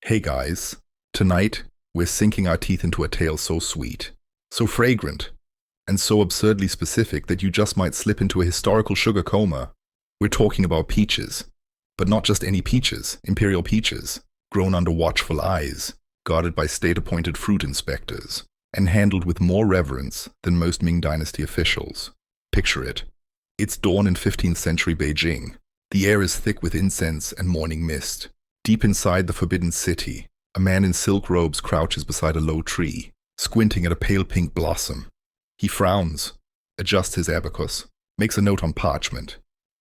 Hey guys, tonight we're sinking our teeth into a tale so sweet, so fragrant, and so absurdly specific that you just might slip into a historical sugar coma. We're talking about peaches, but not just any peaches, imperial peaches, grown under watchful eyes, guarded by state-appointed fruit inspectors, and handled with more reverence than most Ming Dynasty officials. Picture it. It's dawn in 15th century Beijing. The air is thick with incense and morning mist. Deep inside the forbidden city, a man in silk robes crouches beside a low tree, squinting at a pale pink blossom. He frowns, adjusts his abacus, makes a note on parchment.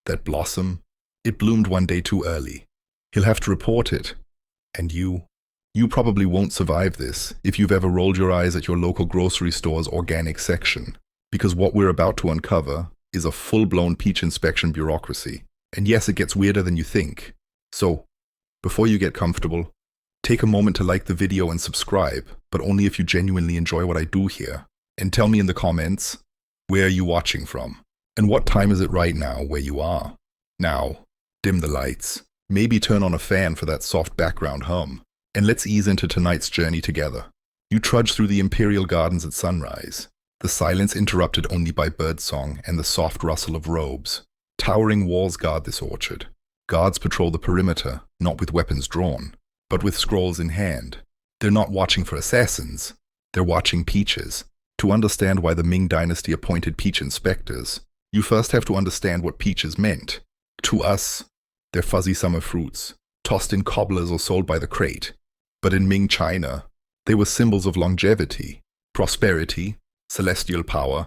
That blossom, it bloomed one day too early. He'll have to report it. And you probably won't survive this if you've ever rolled your eyes at your local grocery store's organic section, because what we're about to uncover is a full-blown peach inspection bureaucracy. And yes, it gets weirder than you think. So, before you get comfortable, take a moment to like the video and subscribe, but only if you genuinely enjoy what I do here. And tell me in the comments, where are you watching from? And what time is it right now where you are? Now, dim the lights. Maybe turn on a fan for that soft background hum. And let's ease into tonight's journey together. You trudge through the imperial gardens at sunrise, the silence interrupted only by birdsong and the soft rustle of robes. Towering walls guard this orchard. Guards patrol the perimeter, not with weapons drawn, but with scrolls in hand. They're not watching for assassins. They're watching peaches. To understand why the Ming Dynasty appointed peach inspectors, you first have to understand what peaches meant. To us, they're fuzzy summer fruits, tossed in cobblers or sold by the crate. But in Ming China, they were symbols of longevity, prosperity, celestial power.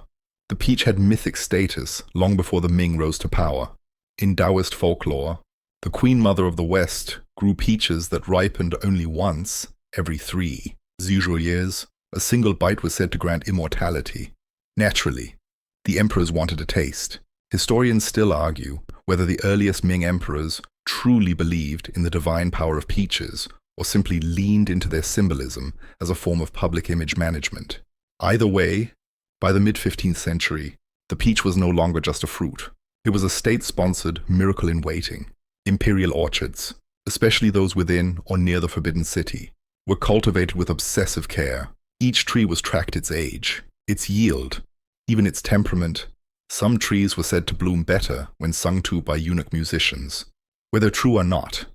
The peach had mythic status long before the Ming rose to power. In Taoist folklore, the Queen Mother of the West grew peaches that ripened only once every 3 usual years. A single bite was said to grant immortality. Naturally, the emperors wanted a taste. Historians still argue whether the earliest Ming emperors truly believed in the divine power of peaches or simply leaned into their symbolism as a form of public image management. Either way, by the mid-15th century, the peach was no longer just a fruit. It was a state-sponsored miracle in waiting. Imperial orchards, especially those within or near the Forbidden City, were cultivated with obsessive care. Each tree was tracked its age, its yield, even its temperament. Some trees were said to bloom better when sung to by eunuch musicians. Whether true or not,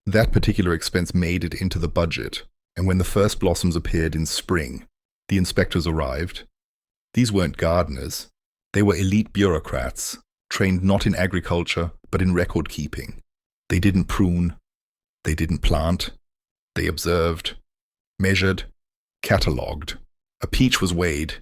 that particular expense made it into the budget, and when the first blossoms appeared in spring, the inspectors arrived. These weren't gardeners. They were elite bureaucrats, trained not in agriculture, but in record-keeping. They didn't prune, they didn't plant, they observed, measured, catalogued. A peach was weighed,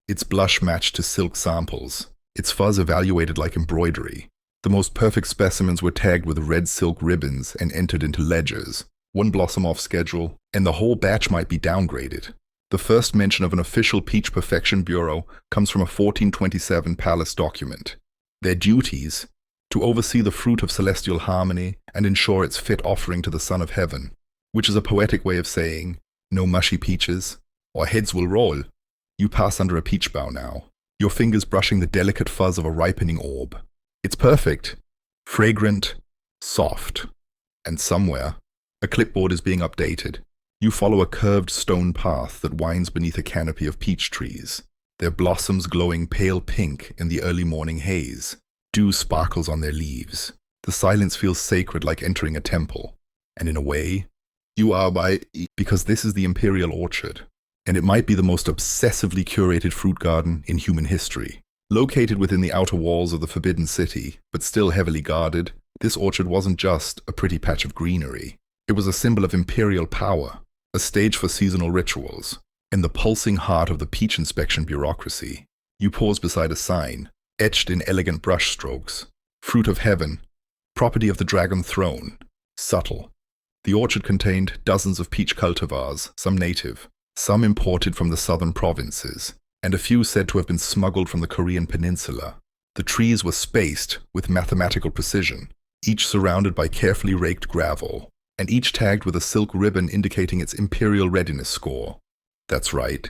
its blush matched to silk samples, its fuzz evaluated like embroidery. The most perfect specimens were tagged with red silk ribbons and entered into ledgers. One blossom off schedule, and the whole batch might be downgraded. The first mention of an official Peach Perfection Bureau comes from a 1427 palace document. Their duties: to oversee the fruit of celestial harmony and ensure its fit offering to the Son of Heaven, which is a poetic way of saying, no mushy peaches, or heads will roll. You pass under a peach bough now, your fingers brushing the delicate fuzz of a ripening orb. It's perfect, fragrant, soft, and somewhere, a clipboard is being updated. You follow a curved stone path that winds beneath a canopy of peach trees, their blossoms glowing pale pink in the early morning haze. Dew sparkles on their leaves. The silence feels sacred, like entering a temple. And in a way, you are because this is the imperial orchard, and it might be the most obsessively curated fruit garden in human history. Located within the outer walls of the Forbidden City, but still heavily guarded, this orchard wasn't just a pretty patch of greenery. It was a symbol of imperial power, a stage for seasonal rituals. In the pulsing heart of the peach inspection bureaucracy, you pause beside a sign, etched in elegant brush strokes. Fruit of heaven, property of the dragon throne, subtle. The orchard contained dozens of peach cultivars, some native, some imported from the southern provinces, and a few said to have been smuggled from the Korean peninsula. The trees were spaced with mathematical precision, each surrounded by carefully raked gravel, and each tagged with a silk ribbon indicating its imperial readiness score. That's right,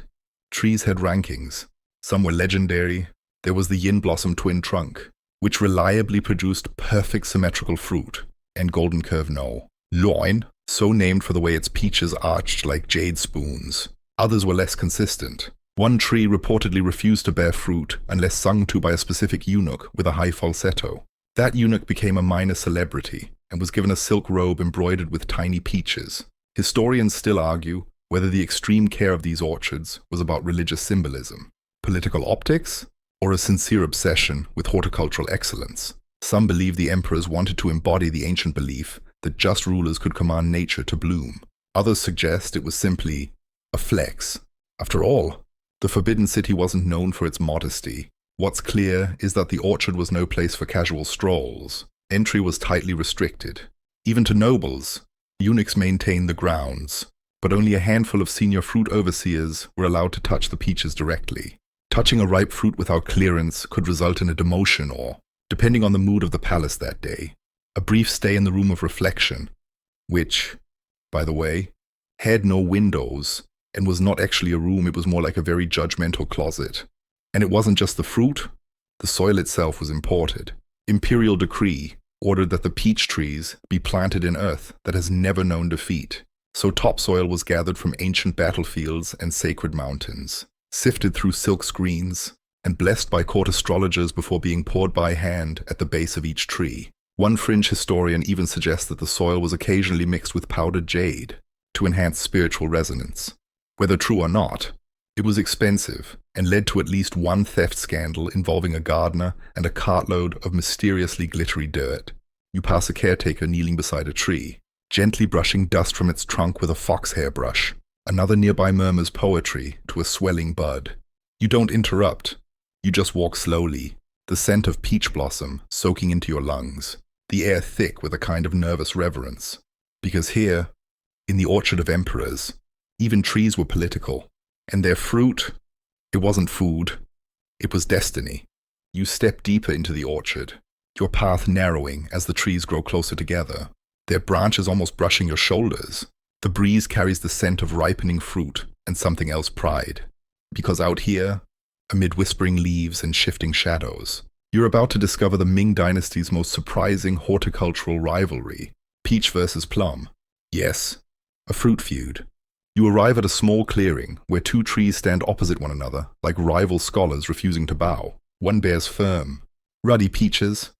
trees had rankings. Some were legendary. There was the yin blossom twin trunk, which reliably produced perfect symmetrical fruit, and golden curve no. Loin, so named for the way its peaches arched like jade spoons. Others were less consistent. One tree reportedly refused to bear fruit unless sung to by a specific eunuch with a high falsetto. That eunuch became a minor celebrity and was given a silk robe embroidered with tiny peaches. Historians still argue whether the extreme care of these orchards was about religious symbolism, political optics, or a sincere obsession with horticultural excellence. Some believe the emperors wanted to embody the ancient belief that just rulers could command nature to bloom. Others suggest it was simply a flex. After all, the Forbidden City wasn't known for its modesty. What's clear is that the orchard was no place for casual strolls. Entry was tightly restricted. Even to nobles, eunuchs maintained the grounds, but only a handful of senior fruit overseers were allowed to touch the peaches directly. Touching a ripe fruit without clearance could result in a demotion or, depending on the mood of the palace that day, a brief stay in the room of reflection, which, by the way, had no windows and was not actually a room. It was more like a very judgmental closet. And it wasn't just the fruit, the soil itself was imported. Imperial decree ordered that the peach trees be planted in earth that has never known defeat. So topsoil was gathered from ancient battlefields and sacred mountains, sifted through silk screens, and blessed by court astrologers before being poured by hand at the base of each tree. One fringe historian even suggests that the soil was occasionally mixed with powdered jade to enhance spiritual resonance. Whether true or not, it was expensive and led to at least one theft scandal involving a gardener and a cartload of mysteriously glittery dirt. You pass a caretaker kneeling beside a tree, gently brushing dust from its trunk with a foxhair brush. Another nearby murmurs poetry to a swelling bud. You don't interrupt. You just walk slowly, the scent of peach blossom soaking into your lungs, the air thick with a kind of nervous reverence. Because here, in the orchard of emperors, even trees were political, and their fruit, it wasn't food, it was destiny. You step deeper into the orchard, your path narrowing as the trees grow closer together, their branches almost brushing your shoulders. The breeze carries the scent of ripening fruit and something else pride. Because out here, amid whispering leaves and shifting shadows, you're about to discover the Ming Dynasty's most surprising horticultural rivalry, peach versus plum. Yes, a fruit feud. You arrive at a small clearing where two trees stand opposite one another, like rival scholars refusing to bow. One bears firm, ruddy peaches,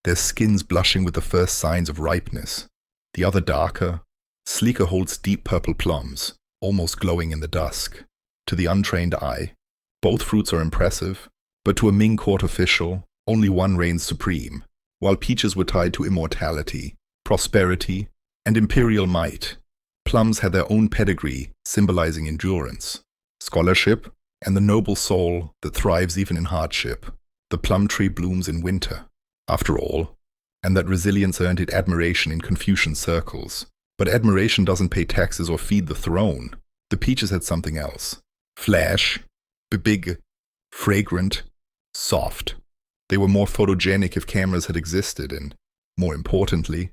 their skins blushing with the first signs of ripeness. The other darker, sleeker holds deep purple plums, almost glowing in the dusk. To the untrained eye, both fruits are impressive, but to a Ming court official, only one reigns supreme. While peaches were tied to immortality, prosperity, and imperial might, plums had their own pedigree symbolizing endurance, scholarship, and the noble soul that thrives even in hardship. The plum tree blooms in winter, after all, and that resilience earned it admiration in Confucian circles. But admiration doesn't pay taxes or feed the throne. The peaches had something else. Flash, big, fragrant, soft. They were more photogenic if cameras had existed, and, more importantly,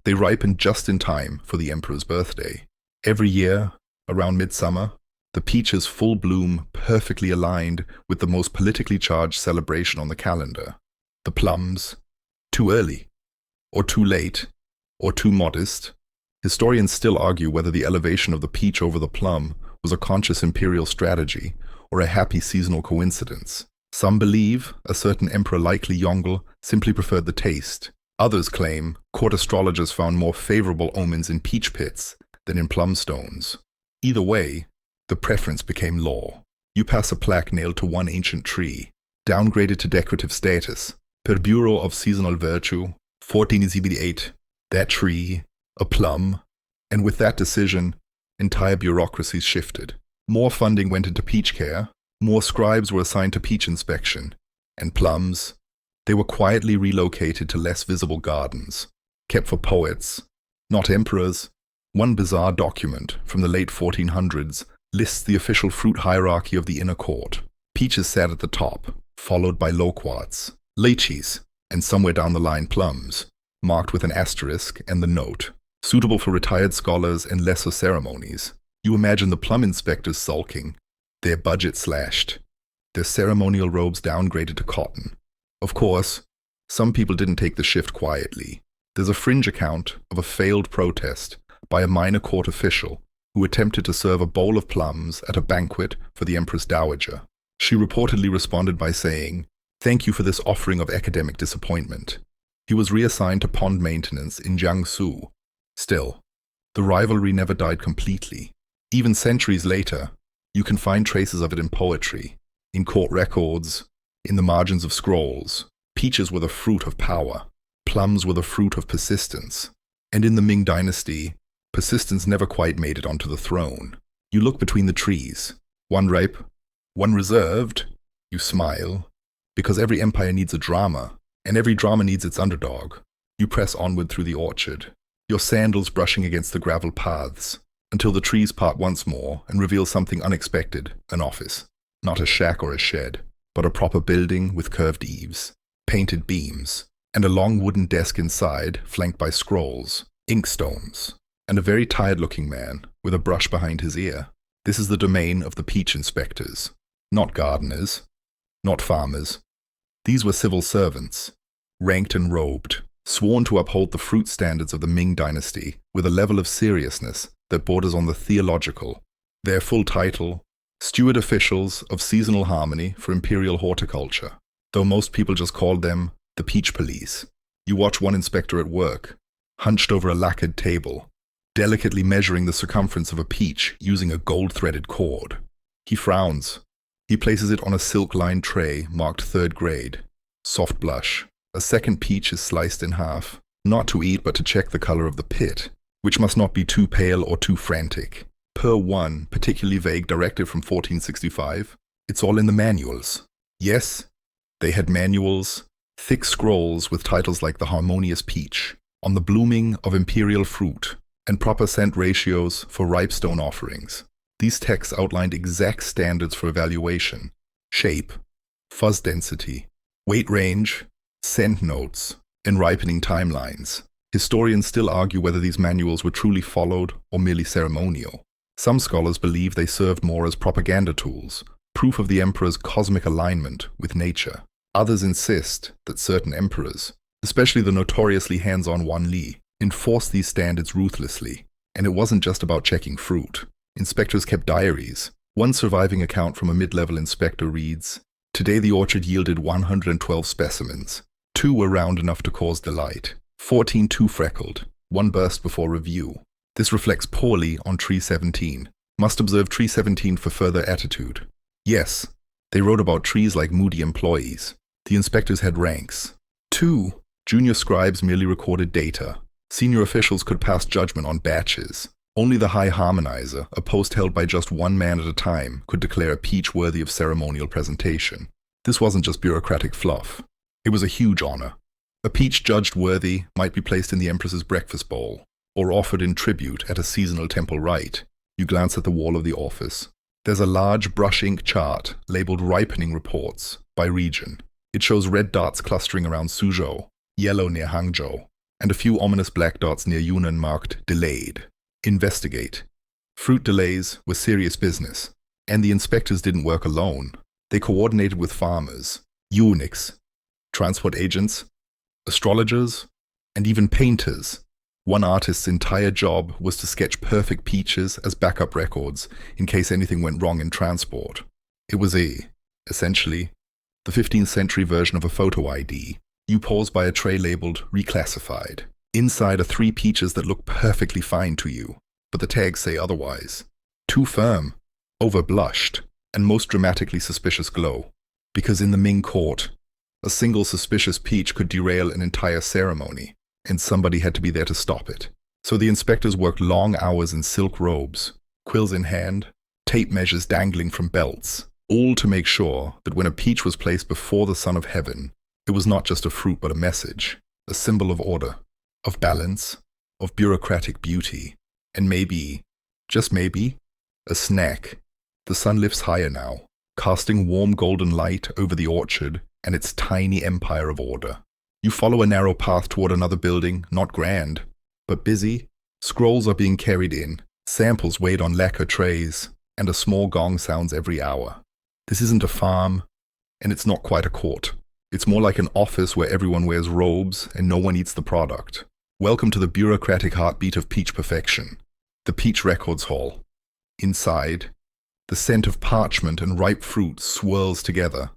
they ripened just in time for the emperor's birthday. Every year, around midsummer, the peaches full bloom perfectly aligned with the most politically charged celebration on the calendar. The plums, too early, or too late, or too modest. Historians still argue whether the elevation of the peach over the plum was a conscious imperial strategy or a happy seasonal coincidence. Some believe a certain Emperor Likely Yongle simply preferred the taste. Others claim court astrologers found more favorable omens in peach pits than in plum stones. Either way, the preference became law. You pass a plaque nailed to one ancient tree, downgraded to decorative status, per Bureau of Seasonal Virtue, 1478, that tree, a plum, and with that decision, entire bureaucracies shifted. More funding went into peach care, more scribes were assigned to peach inspection, and plums, they were quietly relocated to less visible gardens, kept for poets, not emperors. One bizarre document from the late 1400s lists the official fruit hierarchy of the inner court. Peaches sat at the top, followed by loquats, lychees, and somewhere down the line plums, marked with an asterisk and the note, suitable for retired scholars and lesser ceremonies. You imagine the plum inspectors sulking, their budget slashed, their ceremonial robes downgraded to cotton. Of course, some people didn't take the shift quietly. There's a fringe account of a failed protest by a minor court official who attempted to serve a bowl of plums at a banquet for the Empress Dowager. She reportedly responded by saying, "Thank you for this offering of academic disappointment." He was reassigned to pond maintenance in Jiangsu. Still, the rivalry never died completely. Even centuries later, you can find traces of it in poetry, in court records, in the margins of scrolls. Peaches were the fruit of power. Plums were the fruit of persistence. And in the Ming Dynasty, persistence never quite made it onto the throne. You look between the trees, one ripe, one reserved. You smile, because every empire needs a drama, and every drama needs its underdog. You press onward through the orchard, your sandals brushing against the gravel paths, until the trees part once more and reveal something unexpected, an office. Not a shack or a shed, but a proper building with curved eaves, painted beams, and a long wooden desk inside flanked by scrolls, inkstones, and a very tired-looking man with a brush behind his ear. This is the domain of the peach inspectors, not gardeners, not farmers. These were civil servants, ranked and robed, sworn to uphold the fruit standards of the Ming Dynasty with a level of seriousness that borders on the theological. Their full title, Steward Officials of Seasonal Harmony for Imperial Horticulture, though most people just called them the Peach Police. You watch one inspector at work, hunched over a lacquered table, delicately measuring the circumference of a peach using a gold-threaded cord. He frowns. He places it on a silk-lined tray marked 3rd grade. Soft blush. A second peach is sliced in half, not to eat but to check the color of the pit, which must not be too pale or too frantic. Per one particularly vague directive from 1465, it's all in the manuals. Yes, they had manuals, thick scrolls with titles like The Harmonious Peach, on the blooming of imperial fruit, and proper scent ratios for ripe stone offerings. These texts outlined exact standards for evaluation, shape, fuzz density, weight range, scent notes, and ripening timelines. Historians still argue whether these manuals were truly followed or merely ceremonial. Some scholars believe they served more as propaganda tools, proof of the emperor's cosmic alignment with nature. Others insist that certain emperors, especially the notoriously hands-on Wan Li, enforced these standards ruthlessly. And it wasn't just about checking fruit. Inspectors kept diaries. One surviving account from a mid-level inspector reads, "Today the orchard yielded 112 specimens. 2 were round enough to cause delight. 14 too freckled. 1 burst before review. This reflects poorly on tree 17. Must observe tree 17 for further attitude." Yes, they wrote about trees like moody employees. The inspectors had ranks. 2. Junior scribes merely recorded data. Senior officials could pass judgment on batches. Only the High Harmonizer, a post held by just one man at a time, could declare a peach worthy of ceremonial presentation. This wasn't just bureaucratic fluff. It was a huge honor. A peach judged worthy might be placed in the Empress's breakfast bowl, or offered in tribute at a seasonal temple rite. You glance at the wall of the office. There's a large brush ink chart labeled Ripening Reports by region. It shows red dots clustering around Suzhou, yellow near Hangzhou, and a few ominous black dots near Yunnan marked Delayed. Investigate. Fruit delays were serious business, and the inspectors didn't work alone. They coordinated with farmers, eunuchs, transport agents, astrologers, and even painters. One artist's entire job was to sketch perfect peaches as backup records in case anything went wrong in transport. It was essentially, the 15th century version of a photo ID. You pause by a tray labeled Reclassified. Inside are 3 peaches that look perfectly fine to you, but the tags say otherwise. Too firm, over-blushed, and most dramatically suspicious glow. Because in the Ming court, a single suspicious peach could derail an entire ceremony, and somebody had to be there to stop it. So the inspectors worked long hours in silk robes, quills in hand, tape measures dangling from belts, all to make sure that when a peach was placed before the Son of Heaven, it was not just a fruit but a message, a symbol of order, of balance, of bureaucratic beauty, and maybe, just maybe, a snack. The sun lifts higher now, casting warm golden light over the orchard and its tiny empire of order. You follow a narrow path toward another building, not grand, but busy. Scrolls are being carried in, samples weighed on lacquer trays, and a small gong sounds every hour. This isn't a farm, and it's not quite a court. It's more like an office where everyone wears robes and no one eats the product. Welcome to the bureaucratic heartbeat of peach perfection. The Peach Records Hall. Inside, the scent of parchment and ripe fruit swirls together,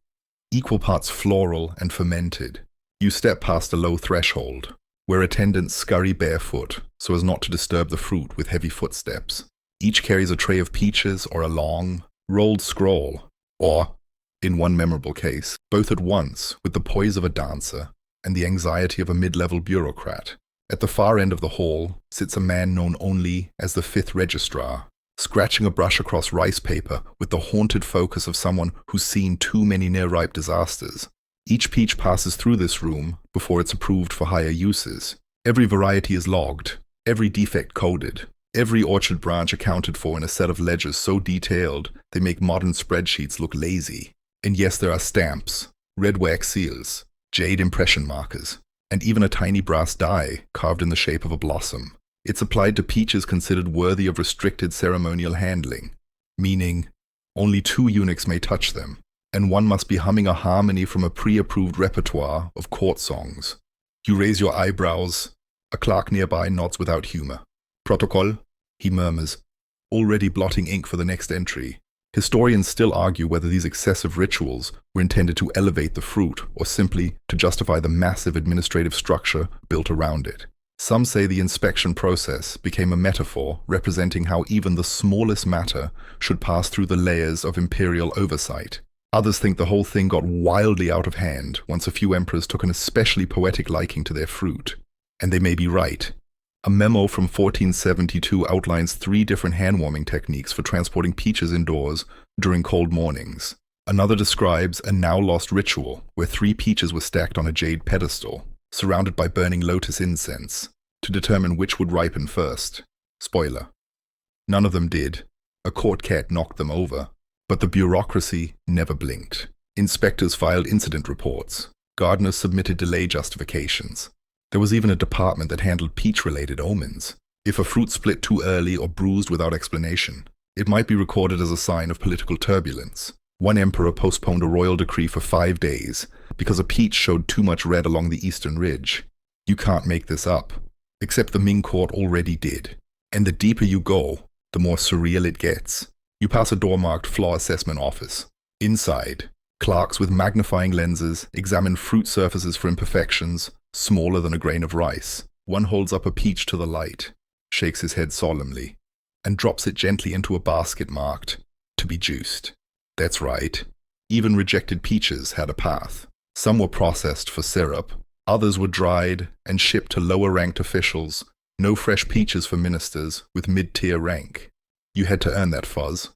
equal parts floral and fermented. You step past a low threshold, where attendants scurry barefoot so as not to disturb the fruit with heavy footsteps. Each carries a tray of peaches or a long, rolled scroll, or, in one memorable case, both at once with the poise of a dancer and the anxiety of a mid-level bureaucrat. At the far end of the hall sits a man known only as the fifth registrar, scratching a brush across rice paper with the haunted focus of someone who's seen too many near-ripe disasters. Each peach passes through this room before it's approved for higher uses. Every variety is logged, every defect coded, every orchard branch accounted for in a set of ledgers so detailed they make modern spreadsheets look lazy. And yes, there are stamps, red wax seals, jade impression markers, and even a tiny brass die carved in the shape of a blossom. It's applied to peaches considered worthy of restricted ceremonial handling, meaning only 2 eunuchs may touch them, and one must be humming a harmony from a pre-approved repertoire of court songs. You raise your eyebrows. A clerk nearby nods without humor. Protocol, he murmurs, already blotting ink for the next entry. Historians still argue whether these excessive rituals were intended to elevate the fruit or simply to justify the massive administrative structure built around it. Some say the inspection process became a metaphor representing how even the smallest matter should pass through the layers of imperial oversight. Others think the whole thing got wildly out of hand once a few emperors took an especially poetic liking to their fruit. And they may be right. A memo from 1472 outlines 3 different hand-warming techniques for transporting peaches indoors during cold mornings. Another describes a now-lost ritual where 3 peaches were stacked on a jade pedestal, surrounded by burning lotus incense, to determine which would ripen first. Spoiler. None of them did. A court cat knocked them over. But the bureaucracy never blinked. Inspectors filed incident reports. Gardeners submitted delay justifications. There was even a department that handled peach-related omens. If a fruit split too early or bruised without explanation, it might be recorded as a sign of political turbulence. One emperor postponed a royal decree for 5 days because a peach showed too much red along the eastern ridge. You can't make this up, except the Ming court already did. And the deeper you go, the more surreal it gets. You pass a door marked Flaw Assessment Office. Inside, clerks with magnifying lenses examine fruit surfaces for imperfections smaller than a grain of rice. One holds up a peach to the light, shakes his head solemnly, and drops it gently into a basket marked, to be juiced. That's right. Even rejected peaches had a path. Some were processed for syrup, others were dried and shipped to lower-ranked officials. No fresh peaches for ministers with mid-tier rank. You had to earn that fuzz.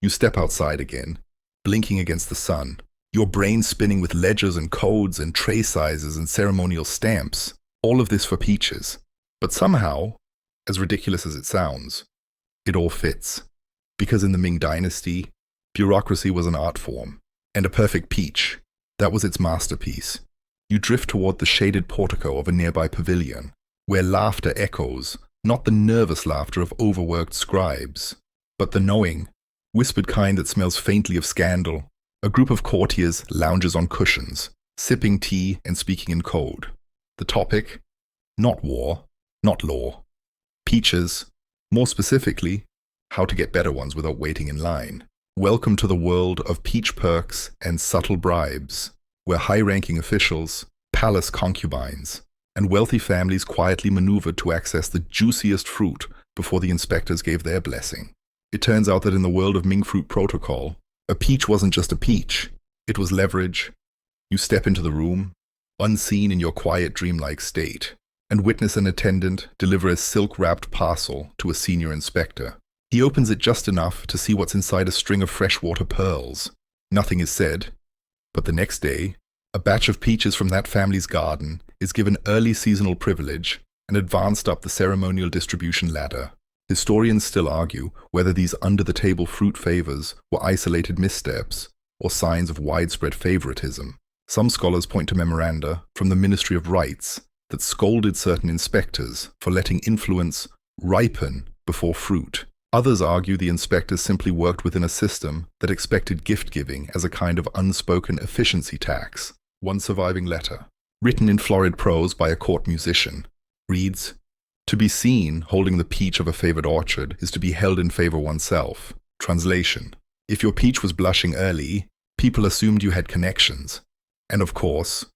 You step outside again, blinking against the sun, your brain spinning with ledgers and codes and tray sizes and ceremonial stamps. All of this for peaches. But somehow, as ridiculous as it sounds, it all fits. Because in the Ming Dynasty, bureaucracy was an art form, and a perfect peach, that was its masterpiece. You drift toward the shaded portico of a nearby pavilion, where laughter echoes, not the nervous laughter of overworked scribes, but the knowing, whispered kind that smells faintly of scandal. A group of courtiers lounges on cushions, sipping tea and speaking in code. The topic? Not war, not law. Peaches, more specifically, how to get better ones without waiting in line. Welcome to the world of peach perks and subtle bribes, where high-ranking officials, palace concubines, and wealthy families quietly maneuvered to access the juiciest fruit before the inspectors gave their blessing. It turns out that in the world of Ming fruit protocol, a peach wasn't just a peach, it was leverage. You step into the room, unseen in your quiet dreamlike state, and witness an attendant deliver a silk-wrapped parcel to a senior inspector. He opens it just enough to see what's inside a string of freshwater pearls. Nothing is said, but the next day, a batch of peaches from that family's garden is given early seasonal privilege and advanced up the ceremonial distribution ladder. Historians still argue whether these under-the-table fruit favors were isolated missteps or signs of widespread favoritism. Some scholars point to memoranda from the Ministry of Rights that scolded certain inspectors for letting influence ripen before fruit. Others argue the inspectors simply worked within a system that expected gift-giving as a kind of unspoken efficiency tax. One surviving letter, written in florid prose by a court musician, reads, To be seen holding the peach of a favored orchard is to be held in favor oneself. Translation: if your peach was blushing early, people assumed you had connections. And of course,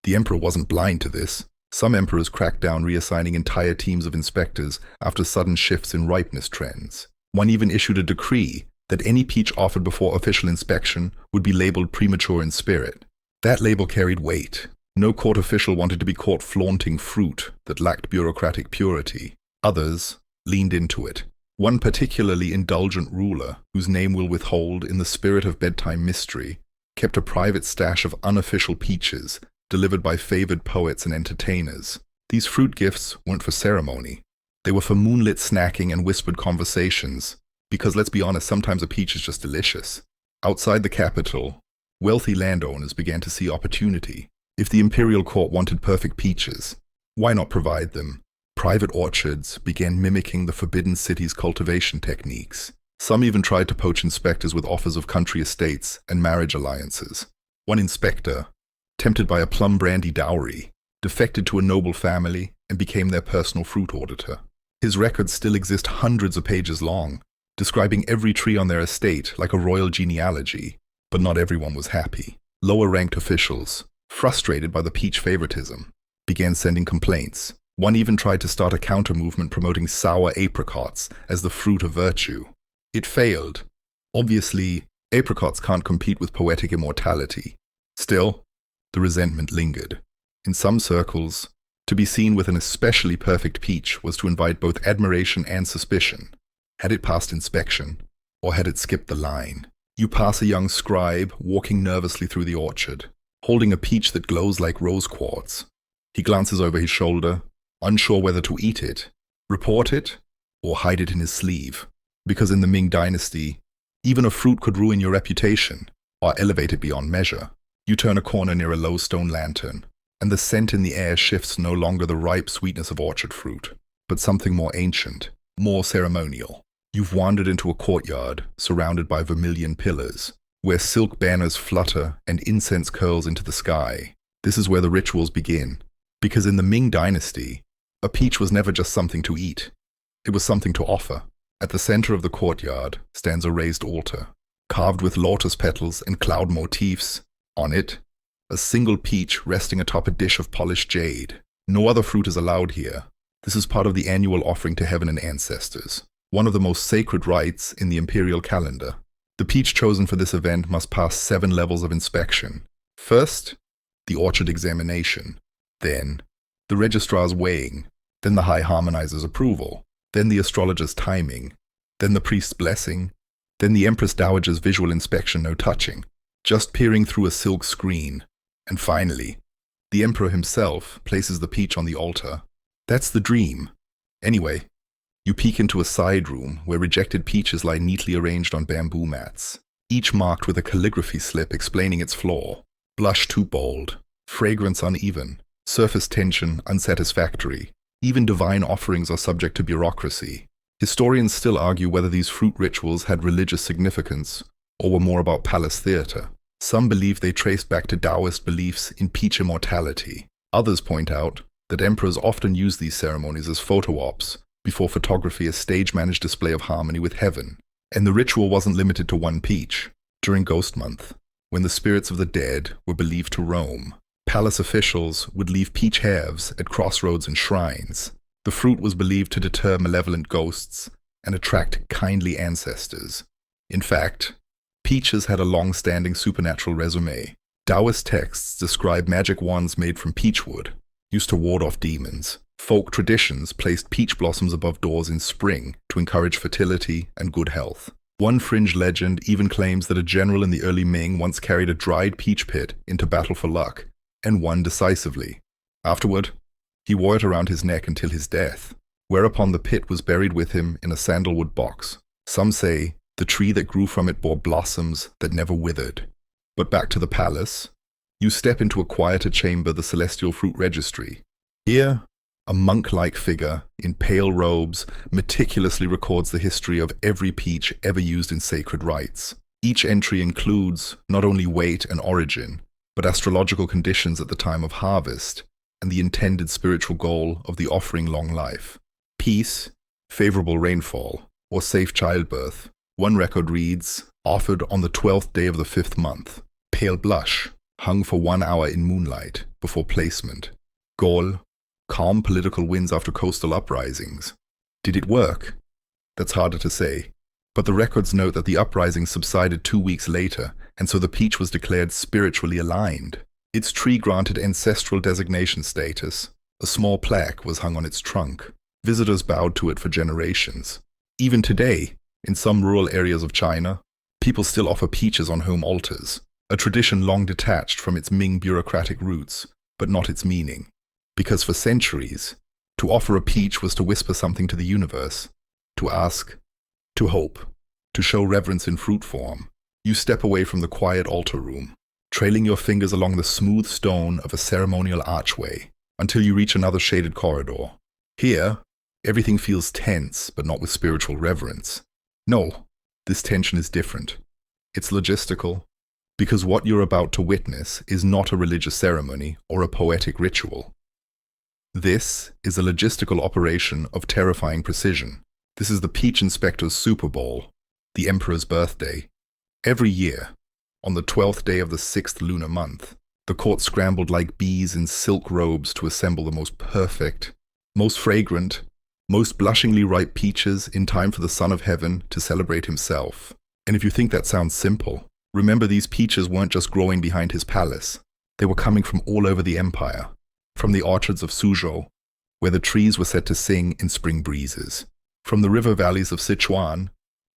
the emperor wasn't blind to this. Some emperors cracked down, reassigning entire teams of inspectors after sudden shifts in ripeness trends. One even issued a decree that any peach offered before official inspection would be labeled premature in spirit. That label carried weight. No court official wanted to be caught flaunting fruit that lacked bureaucratic purity. Others leaned into it. One particularly indulgent ruler, whose name we'll withhold in the spirit of bedtime mystery, kept a private stash of unofficial peaches delivered by favored poets and entertainers. These fruit gifts weren't for ceremony. They were for moonlit snacking and whispered conversations, because let's be honest, sometimes a peach is just delicious. Outside the capital, wealthy landowners began to see opportunity. If the imperial court wanted perfect peaches, why not provide them? Private orchards began mimicking the Forbidden City's cultivation techniques. Some even tried to poach inspectors with offers of country estates and marriage alliances. One inspector, tempted by a plum brandy dowry, defected to a noble family and became their personal fruit auditor. His records still exist, hundreds of pages long, describing every tree on their estate like a royal genealogy. But not everyone was happy. Lower-ranked officials, frustrated by the peach favoritism, began sending complaints. One even tried to start a counter-movement promoting sour apricots as the fruit of virtue. It failed. Obviously, apricots can't compete with poetic immortality. Still, the resentment lingered. In some circles, to be seen with an especially perfect peach was to invite both admiration and suspicion. Had it passed inspection, or had it skipped the line? You pass a young scribe walking nervously through the orchard, holding a peach that glows like rose quartz. He glances over his shoulder, unsure whether to eat it, report it, or hide it in his sleeve. Because in the Ming Dynasty, even a fruit could ruin your reputation, or elevate it beyond measure. You turn a corner near a low stone lantern, and the scent in the air shifts, no longer the ripe sweetness of orchard fruit, but something more ancient, more ceremonial. You've wandered into a courtyard surrounded by vermilion pillars, where silk banners flutter and incense curls into the sky. This is where the rituals begin, because in the Ming Dynasty, a peach was never just something to eat. It was something to offer. At the center of the courtyard stands a raised altar, carved with lotus petals and cloud motifs. On it, a single peach resting atop a dish of polished jade. No other fruit is allowed here. This is part of the annual offering to heaven and ancestors, one of the most sacred rites in the imperial calendar. The peach chosen for this event must pass 7 levels of inspection. First, the orchard examination. Then, the registrar's weighing. Then the high harmonizer's approval. Then the astrologer's timing. Then the priest's blessing. Then the empress dowager's visual inspection, no touching, just peering through a silk screen. And finally, the emperor himself places the peach on the altar. That's the dream. Anyway, you peek into a side room where rejected peaches lie neatly arranged on bamboo mats, each marked with a calligraphy slip explaining its flaw. Blush too bold, fragrance uneven, surface tension unsatisfactory. Even divine offerings are subject to bureaucracy. Historians still argue whether these fruit rituals had religious significance or were more about palace theater. Some believe they traced back to Taoist beliefs in peach immortality. Others point out that emperors often used these ceremonies as photo ops before photography, a stage-managed display of harmony with heaven. And the ritual wasn't limited to one peach. During Ghost Month, when the spirits of the dead were believed to roam, palace officials would leave peach halves at crossroads and shrines. The fruit was believed to deter malevolent ghosts and attract kindly ancestors. In fact, peaches had a long-standing supernatural resume. Taoist texts describe magic wands made from peach wood, used to ward off demons. Folk traditions placed peach blossoms above doors in spring to encourage fertility and good health. One fringe legend even claims that a general in the early Ming once carried a dried peach pit into battle for luck and won decisively. Afterward, he wore it around his neck until his death, whereupon the pit was buried with him in a sandalwood box. Some say the tree that grew from it bore blossoms that never withered. But back to the palace. You step into a quieter chamber, the celestial fruit registry. Here, a monk-like figure in pale robes meticulously records the history of every peach ever used in sacred rites. Each entry includes not only weight and origin, but astrological conditions at the time of harvest and the intended spiritual goal of the offering long life. Peace, favorable rainfall, or safe childbirth. One record reads, offered on the 12th day of the 5th month. Pale blush, hung for 1 hour in moonlight, before placement. Goal, calm political winds after coastal uprisings. Did it work? That's harder to say. But the records note that the uprising subsided 2 weeks later, and so the peach was declared spiritually aligned. Its tree granted ancestral designation status. A small plaque was hung on its trunk. Visitors bowed to it for generations. Even today, in some rural areas of China, people still offer peaches on home altars, a tradition long detached from its Ming bureaucratic roots, but not its meaning. Because for centuries, to offer a peach was to whisper something to the universe, to ask, to hope, to show reverence in fruit form. You step away from the quiet altar room, trailing your fingers along the smooth stone of a ceremonial archway, until you reach another shaded corridor. Here, everything feels tense, but not with spiritual reverence. No, this tension is different. It's logistical, because what you're about to witness is not a religious ceremony or a poetic ritual. This is a logistical operation of terrifying precision. This is the Peach Inspector's Super Bowl, the Emperor's birthday. Every year, on the 12th day of the 6th lunar month, the court scrambled like bees in silk robes to assemble the most perfect, most fragrant, most blushingly ripe peaches in time for the Son of Heaven to celebrate himself. And if you think that sounds simple, remember these peaches weren't just growing behind his palace. They were coming from all over the empire, from the orchards of Suzhou, where the trees were said to sing in spring breezes, from the river valleys of Sichuan,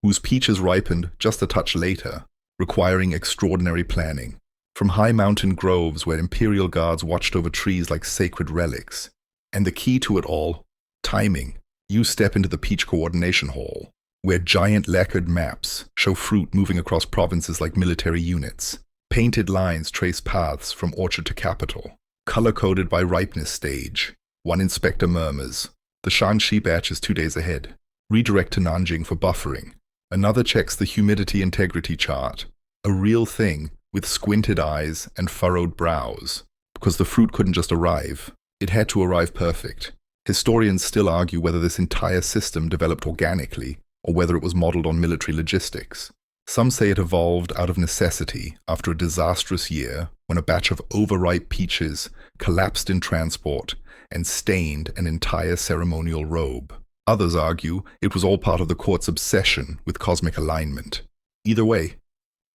whose peaches ripened just a touch later, requiring extraordinary planning, from high mountain groves where imperial guards watched over trees like sacred relics. And the key to it all, timing. You step into the Peach Coordination Hall, where giant lacquered maps show fruit moving across provinces like military units. Painted lines trace paths from orchard to capital, color-coded by ripeness stage. One inspector murmurs, the Shanxi batch is 2 days ahead. Redirect to Nanjing for buffering. Another checks the humidity integrity chart, a real thing with squinted eyes and furrowed brows, because the fruit couldn't just arrive. It had to arrive perfect. Historians still argue whether this entire system developed organically or whether it was modeled on military logistics. Some say it evolved out of necessity after a disastrous year when a batch of overripe peaches collapsed in transport and stained an entire ceremonial robe. Others argue it was all part of the court's obsession with cosmic alignment. Either way,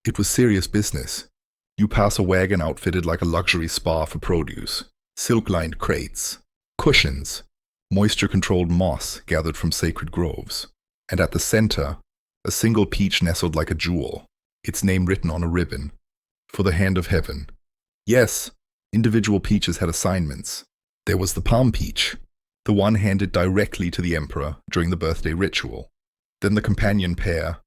it was serious business. You pass a wagon outfitted like a luxury spa for produce, silk-lined crates, cushions, moisture-controlled moss gathered from sacred groves, and at the center, a single peach nestled like a jewel, its name written on a ribbon, for the hand of heaven. Yes, individual peaches had assignments. There was the palm peach, the one handed directly to the emperor during the birthday ritual. Then the companion pear,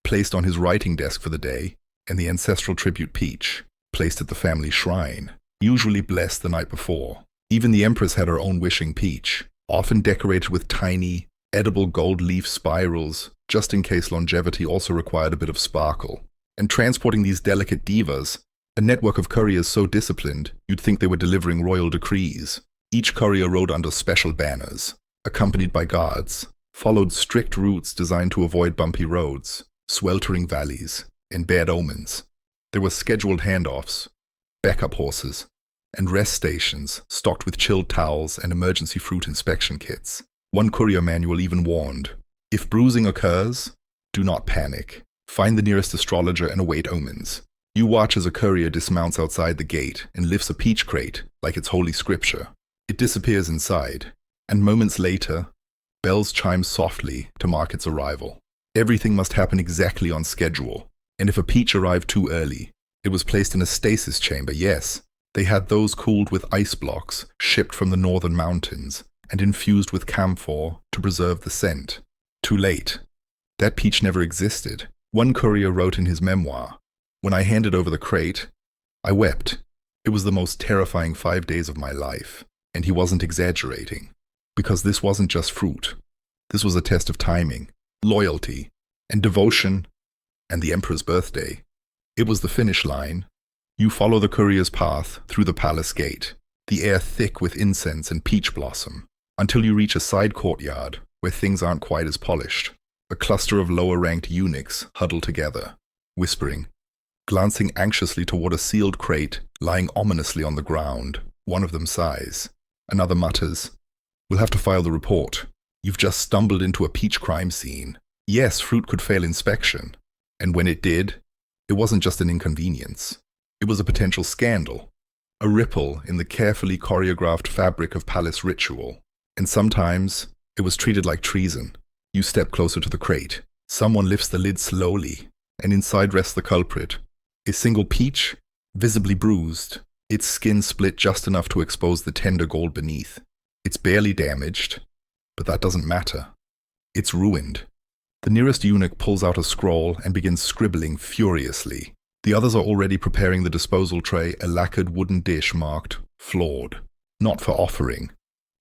placed on his writing desk for the day, and the ancestral tribute peach, placed at the family shrine, usually blessed the night before. Even the empress had her own wishing peach, often decorated with tiny, edible gold leaf spirals, just in case longevity also required a bit of sparkle. And transporting these delicate divas, a network of couriers so disciplined you'd think they were delivering royal decrees. Each courier rode under special banners, accompanied by guards, followed strict routes designed to avoid bumpy roads, sweltering valleys, and bad omens. There were scheduled handoffs, backup horses, and rest stations stocked with chilled towels and emergency fruit inspection kits. One courier manual even warned, if bruising occurs, do not panic. Find the nearest astrologer and await omens. You watch as a courier dismounts outside the gate and lifts a peach crate like it's holy scripture. It disappears inside, and moments later, bells chime softly to mark its arrival. Everything must happen exactly on schedule, and if a peach arrived too early, it was placed in a stasis chamber, yes. They had those cooled with ice blocks shipped from the northern mountains and infused with camphor to preserve the scent. Too late. That peach never existed. One courier wrote in his memoir, when I handed over the crate, I wept. It was the most terrifying 5 days of my life. And he wasn't exaggerating, because this wasn't just fruit. This was a test of timing, loyalty, and devotion, and the emperor's birthday. It was the finish line. You follow the courier's path through the palace gate, the air thick with incense and peach blossom. until you reach a side courtyard where things aren't quite as polished. A cluster of lower-ranked eunuchs huddle together, whispering, glancing anxiously toward a sealed crate lying ominously on the ground. One of them sighs. Another mutters, "We'll have to file the report. You've just stumbled into a peach crime scene." Yes, fruit could fail inspection. And when it did, it wasn't just an inconvenience. It was a potential scandal, a ripple in the carefully choreographed fabric of palace ritual. And sometimes, it was treated like treason. You step closer to the crate. Someone lifts the lid slowly, and inside rests the culprit. A single peach, visibly bruised, its skin split just enough to expose the tender gold beneath. It's barely damaged, but that doesn't matter. It's ruined. The nearest eunuch pulls out a scroll and begins scribbling furiously. The others are already preparing the disposal tray, a lacquered wooden dish marked "flawed," not for offering.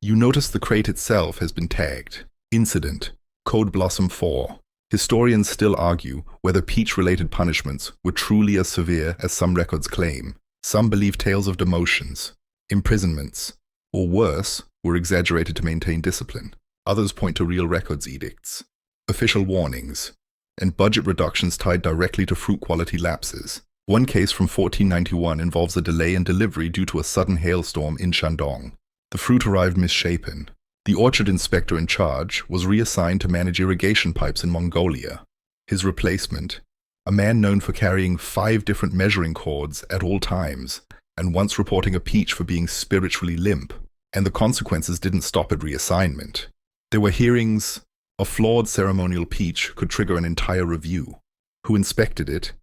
You notice the crate itself has been tagged "Incident, Code Blossom 4. Historians still argue whether peach-related punishments were truly as severe as some records claim. Some believe tales of demotions, imprisonments, or worse, were exaggerated to maintain discipline. Others point to real records edicts, official warnings, and budget reductions tied directly to fruit quality lapses. One case from 1491 involves a delay in delivery due to a sudden hailstorm in Shandong. The fruit arrived misshapen. The orchard inspector in charge was reassigned to manage irrigation pipes in Mongolia. His replacement, a man known for carrying 5 different measuring cords at all times, and once reporting a peach for being spiritually limp. And the consequences didn't stop at reassignment. There were hearings. A flawed ceremonial peach could trigger an entire review. Who inspected it?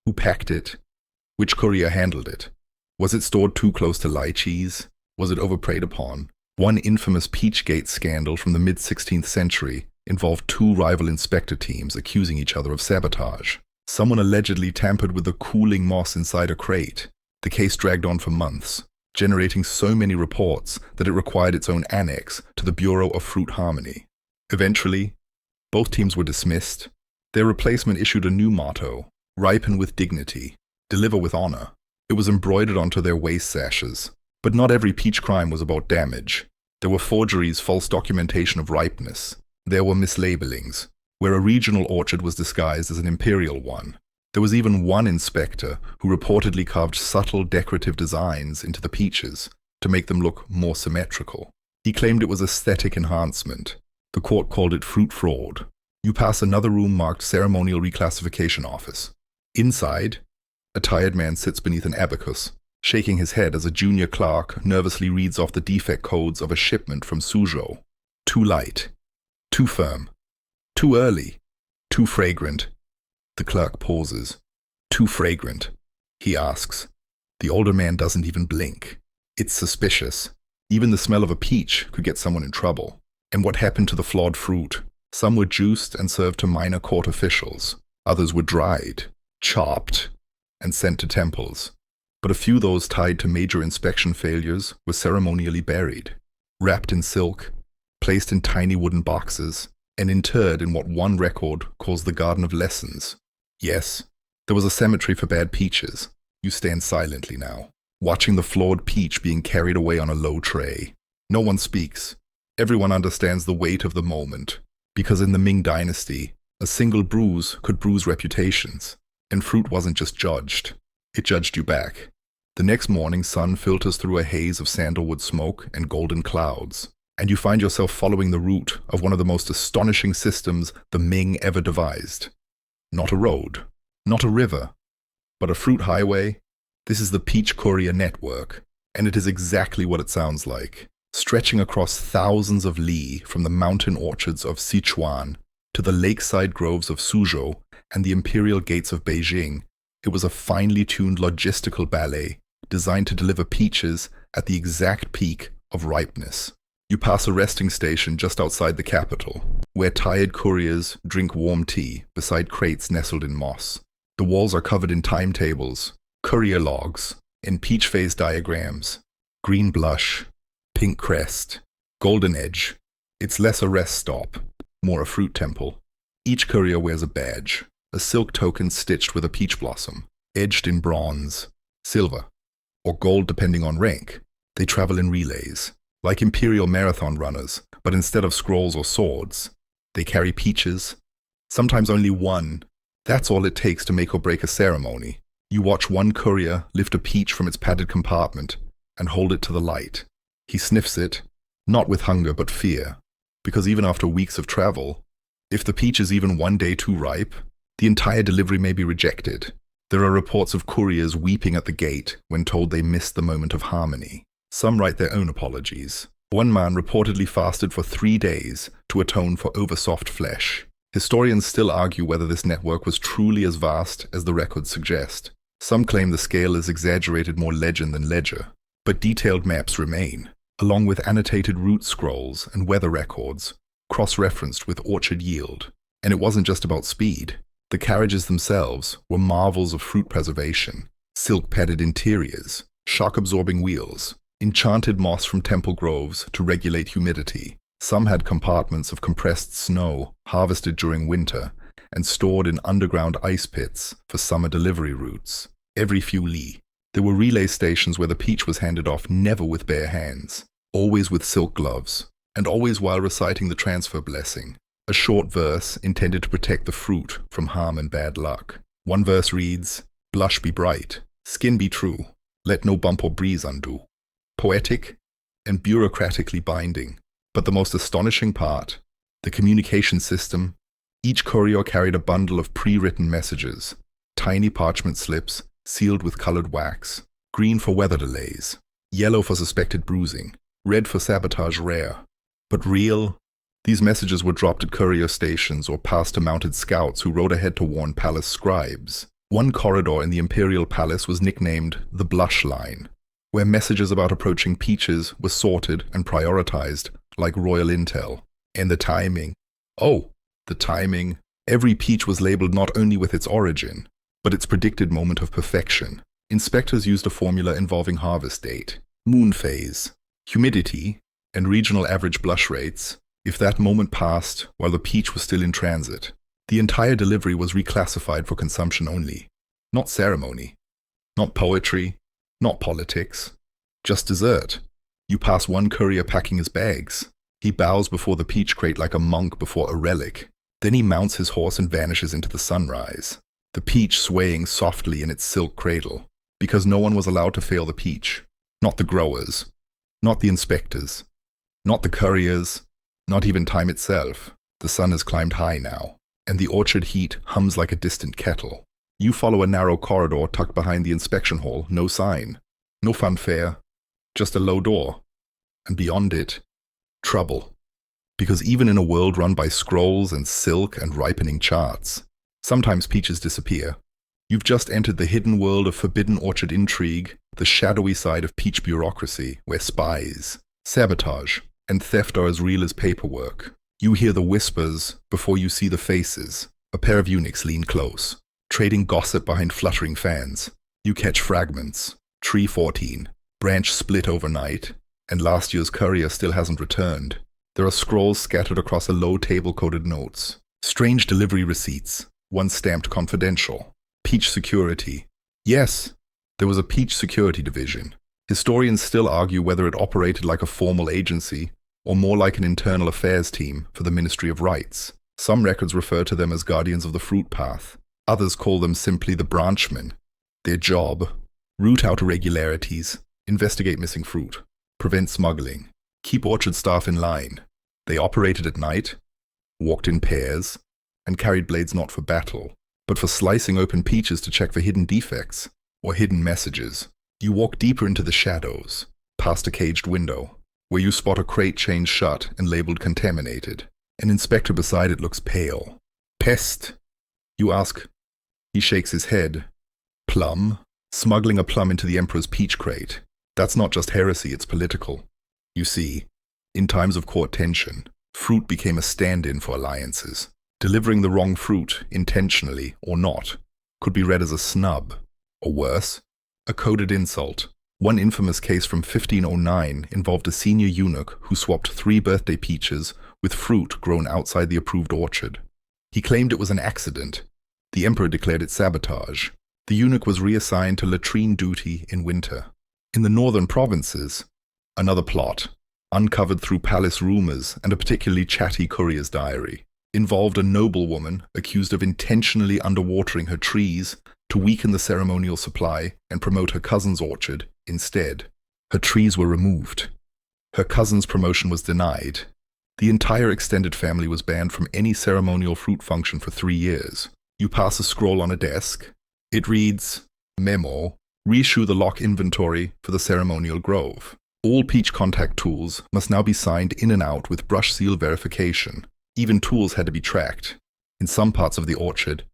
Who packed it? Which courier handled it? Was it stored too close to lychees? Was it overpreyed upon? One infamous Peachgate scandal from the mid-16th century involved 2 rival inspector teams accusing each other of sabotage. Someone allegedly tampered with the cooling moss inside a crate. The case dragged on for months, generating so many reports that it required its own annex to the Bureau of Fruit Harmony. Eventually, both teams were dismissed. Their replacement issued a new motto: "Ripen with dignity, deliver with honor." It was embroidered onto their waist sashes. But not every peach crime was about damage. There were forgeries, false documentation of ripeness. There were mislabelings, where a regional orchard was disguised as an imperial one. There was even one inspector who reportedly carved subtle decorative designs into the peaches to make them look more symmetrical. He claimed it was aesthetic enhancement. The court called it fruit fraud. You pass another room marked Ceremonial Reclassification Office. Inside, a tired man sits beneath an abacus, shaking his head as a junior clerk nervously reads off the defect codes of a shipment from Suzhou. Too light, too firm, too early, too fragrant. The clerk pauses. Too fragrant, he asks. The older man doesn't even blink. It's suspicious. Even the smell of a peach could get someone in trouble. And what happened to the flawed fruit? Some were juiced and served to minor court officials. Others were dried, chopped, and sent to temples. But a few of those tied to major inspection failures were ceremonially buried, wrapped in silk, placed in tiny wooden boxes, and interred in what one record calls the Garden of Lessons. Yes, there was a cemetery for bad peaches. You stand silently now, watching the flawed peach being carried away on a low tray. No one speaks. Everyone understands the weight of the moment, because in the Ming Dynasty, a single bruise could bruise reputations, and fruit wasn't just judged. It judged you back. The next morning, sun filters through a haze of sandalwood smoke and golden clouds, and you find yourself following the route of one of the most astonishing systems the Ming ever devised. Not a road, not a river, but a fruit highway. This is the Peach Courier Network, and it is exactly what it sounds like. Stretching across thousands of li from the mountain orchards of Sichuan to the lakeside groves of Suzhou and the imperial gates of Beijing, it was a finely tuned logistical ballet designed to deliver peaches at the exact peak of ripeness. You pass a resting station just outside the capital, where tired couriers drink warm tea beside crates nestled in moss. The walls are covered in timetables, courier logs, and peach phase diagrams. Green blush, pink crest, golden edge. It's less a rest stop, more a fruit temple. Each courier wears a badge, a silk token stitched with a peach blossom, edged in bronze, silver, or gold depending on rank. They travel in relays, like imperial marathon runners, but instead of scrolls or swords, they carry peaches, sometimes only one. That's all it takes to make or break a ceremony. You watch one courier lift a peach from its padded compartment and hold it to the light. He sniffs it, not with hunger but fear, because even after weeks of travel, if the peach is even one day too ripe, the entire delivery may be rejected. There are reports of couriers weeping at the gate when told they missed the moment of harmony. Some write their own apologies. One man reportedly fasted for 3 days to atone for oversoft flesh. Historians still argue whether this network was truly as vast as the records suggest. Some claim the scale is exaggerated, more legend than ledger, but detailed maps remain, along with annotated route scrolls and weather records, cross-referenced with orchard yield. And it wasn't just about speed. The carriages themselves were marvels of fruit preservation, silk-padded interiors, shock-absorbing wheels, enchanted moss from temple groves to regulate humidity. Some had compartments of compressed snow harvested during winter and stored in underground ice pits for summer delivery routes. Every few li, there were relay stations where the peach was handed off, never with bare hands, always with silk gloves, and always while reciting the transfer blessing, a short verse intended to protect the fruit from harm and bad luck. One verse reads, "Blush be bright, skin be true, let no bump or breeze undo." Poetic and bureaucratically binding. But the most astonishing part, the communication system. Each courier carried a bundle of pre-written messages, tiny parchment slips sealed with colored wax, green for weather delays, yellow for suspected bruising, red for sabotage rare. But real? These messages were dropped at courier stations or passed to mounted scouts who rode ahead to warn palace scribes. One corridor in the imperial palace was nicknamed the Blush Line, where messages about approaching peaches were sorted and prioritized like royal intel. And the timing. Oh, the timing. Every peach was labeled not only with its origin, but its predicted moment of perfection. Inspectors used a formula involving harvest date, moon phase, humidity, and regional average blush rates. If that moment passed while the peach was still in transit, the entire delivery was reclassified for consumption only. Not ceremony, not poetry, not politics, just dessert. You pass one courier packing his bags. He bows before the peach crate like a monk before a relic. Then he mounts his horse and vanishes into the sunrise, the peach swaying softly in its silk cradle, because no one was allowed to fail the peach. Not the growers, not the inspectors, not the couriers, not even time itself. The sun has climbed high now, and the orchard heat hums like a distant kettle. You follow a narrow corridor tucked behind the inspection hall, no sign, no fanfare, just a low door, and beyond it, trouble. Because even in a world run by scrolls and silk and ripening charts, sometimes peaches disappear. You've just entered the hidden world of forbidden orchard intrigue, the shadowy side of peach bureaucracy, where spies, sabotage, and theft are as real as paperwork. You hear the whispers before you see the faces. A pair of eunuchs lean close, trading gossip behind fluttering fans. You catch fragments. Tree 14, branch split overnight, and last year's courier still hasn't returned. There are scrolls scattered across a low table coded notes. Strange delivery receipts, one stamped confidential. Peach security. Yes, there was a peach security division. Historians still argue whether it operated like a formal agency or more like an internal affairs team for the Ministry of Rights. Some records refer to them as guardians of the fruit path. Others call them simply the branchmen. Their job: root out irregularities, investigate missing fruit, prevent smuggling, keep orchard staff in line. They operated at night, walked in pairs, and carried blades not for battle, but for slicing open peaches to check for hidden defects or hidden messages. You walk deeper into the shadows, past a caged window, where you spot a crate chained shut and labeled contaminated. An inspector beside it looks pale. Pest, you ask. He shakes his head. Plum? Smuggling a plum into the emperor's peach crate. That's not just heresy, it's political. You see, in times of court tension, fruit became a stand-in for alliances. Delivering the wrong fruit, intentionally or not, could be read as a snub, or worse, a coded insult. One infamous case from 1509 involved a senior eunuch who swapped 3 birthday peaches with fruit grown outside the approved orchard. He claimed it was an accident. The emperor declared it sabotage. The eunuch was reassigned to latrine duty in winter. In the northern provinces, another plot. uncovered through palace rumors and a particularly chatty courier's diary, involved a noblewoman accused of intentionally underwatering her trees to weaken the ceremonial supply and promote her cousin's orchard instead. Her trees were removed. Her cousin's promotion was denied. The entire extended family was banned from any ceremonial fruit function for 3 years. You pass a scroll on a desk. It reads, Memo, reissue the lock inventory for the ceremonial grove. All peach contact tools must now be signed in and out with brush seal verification. Even tools had to be tracked. In some parts of the orchard,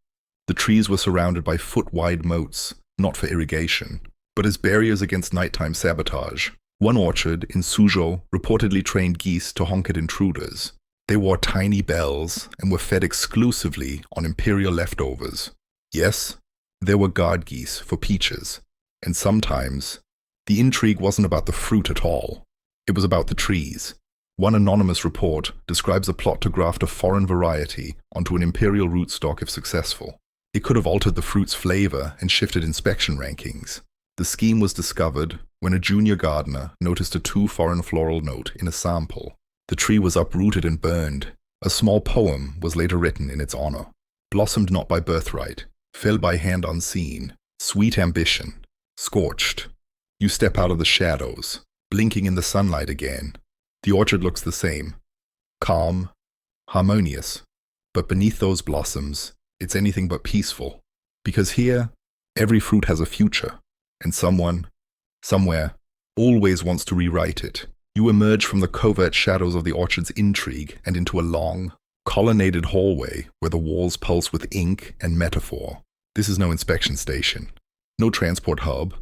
the trees were surrounded by foot-wide moats, not for irrigation, but as barriers against nighttime sabotage. One orchard in Suzhou reportedly trained geese to honk at intruders. They wore tiny bells and were fed exclusively on imperial leftovers. Yes, there were guard geese for peaches, and sometimes the intrigue wasn't about the fruit at all. It was about the trees. One anonymous report describes a plot to graft a foreign variety onto an imperial rootstock if successful. It could have altered the fruit's flavor and shifted inspection rankings. The scheme was discovered when a junior gardener noticed a too foreign floral note in a sample. The tree was uprooted and burned. A small poem was later written in its honor. Blossomed not by birthright, fell by hand unseen, sweet ambition, scorched. You step out of the shadows, blinking in the sunlight again. The orchard looks the same, calm, harmonious, but beneath those blossoms, it's anything but peaceful. Because here, every fruit has a future, and someone, somewhere, always wants to rewrite it. You emerge from the covert shadows of the orchard's intrigue and into a long, colonnaded hallway where the walls pulse with ink and metaphor. This is no inspection station, no transport hub.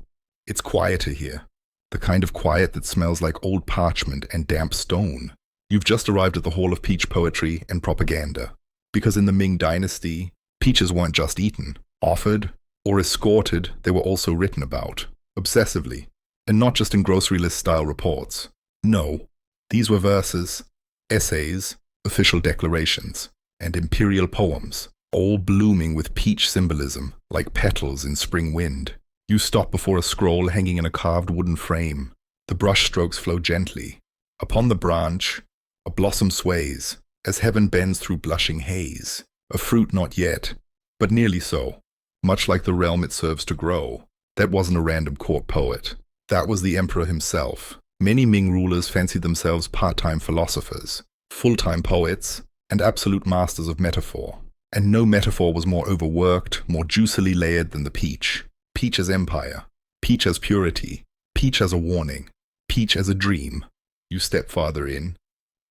It's quieter here, the kind of quiet that smells like old parchment and damp stone. You've just arrived at the Hall of Peach Poetry and Propaganda, because in the Ming Dynasty, peaches weren't just eaten, offered, or escorted, they were also written about, obsessively, and not just in grocery list-style reports. No, these were verses, essays, official declarations, and imperial poems, all blooming with peach symbolism like petals in spring wind. You stop before a scroll hanging in a carved wooden frame. The brush strokes flow gently. Upon the branch, a blossom sways, as heaven bends through blushing haze. A fruit not yet, but nearly so, much like the realm it serves to grow. That wasn't a random court poet. That was the emperor himself. Many Ming rulers fancied themselves part-time philosophers, full-time poets, and absolute masters of metaphor. And no metaphor was more overworked, more juicily layered than the peach. Peach as empire, peach as purity, peach as a warning, peach as a dream. You step farther in,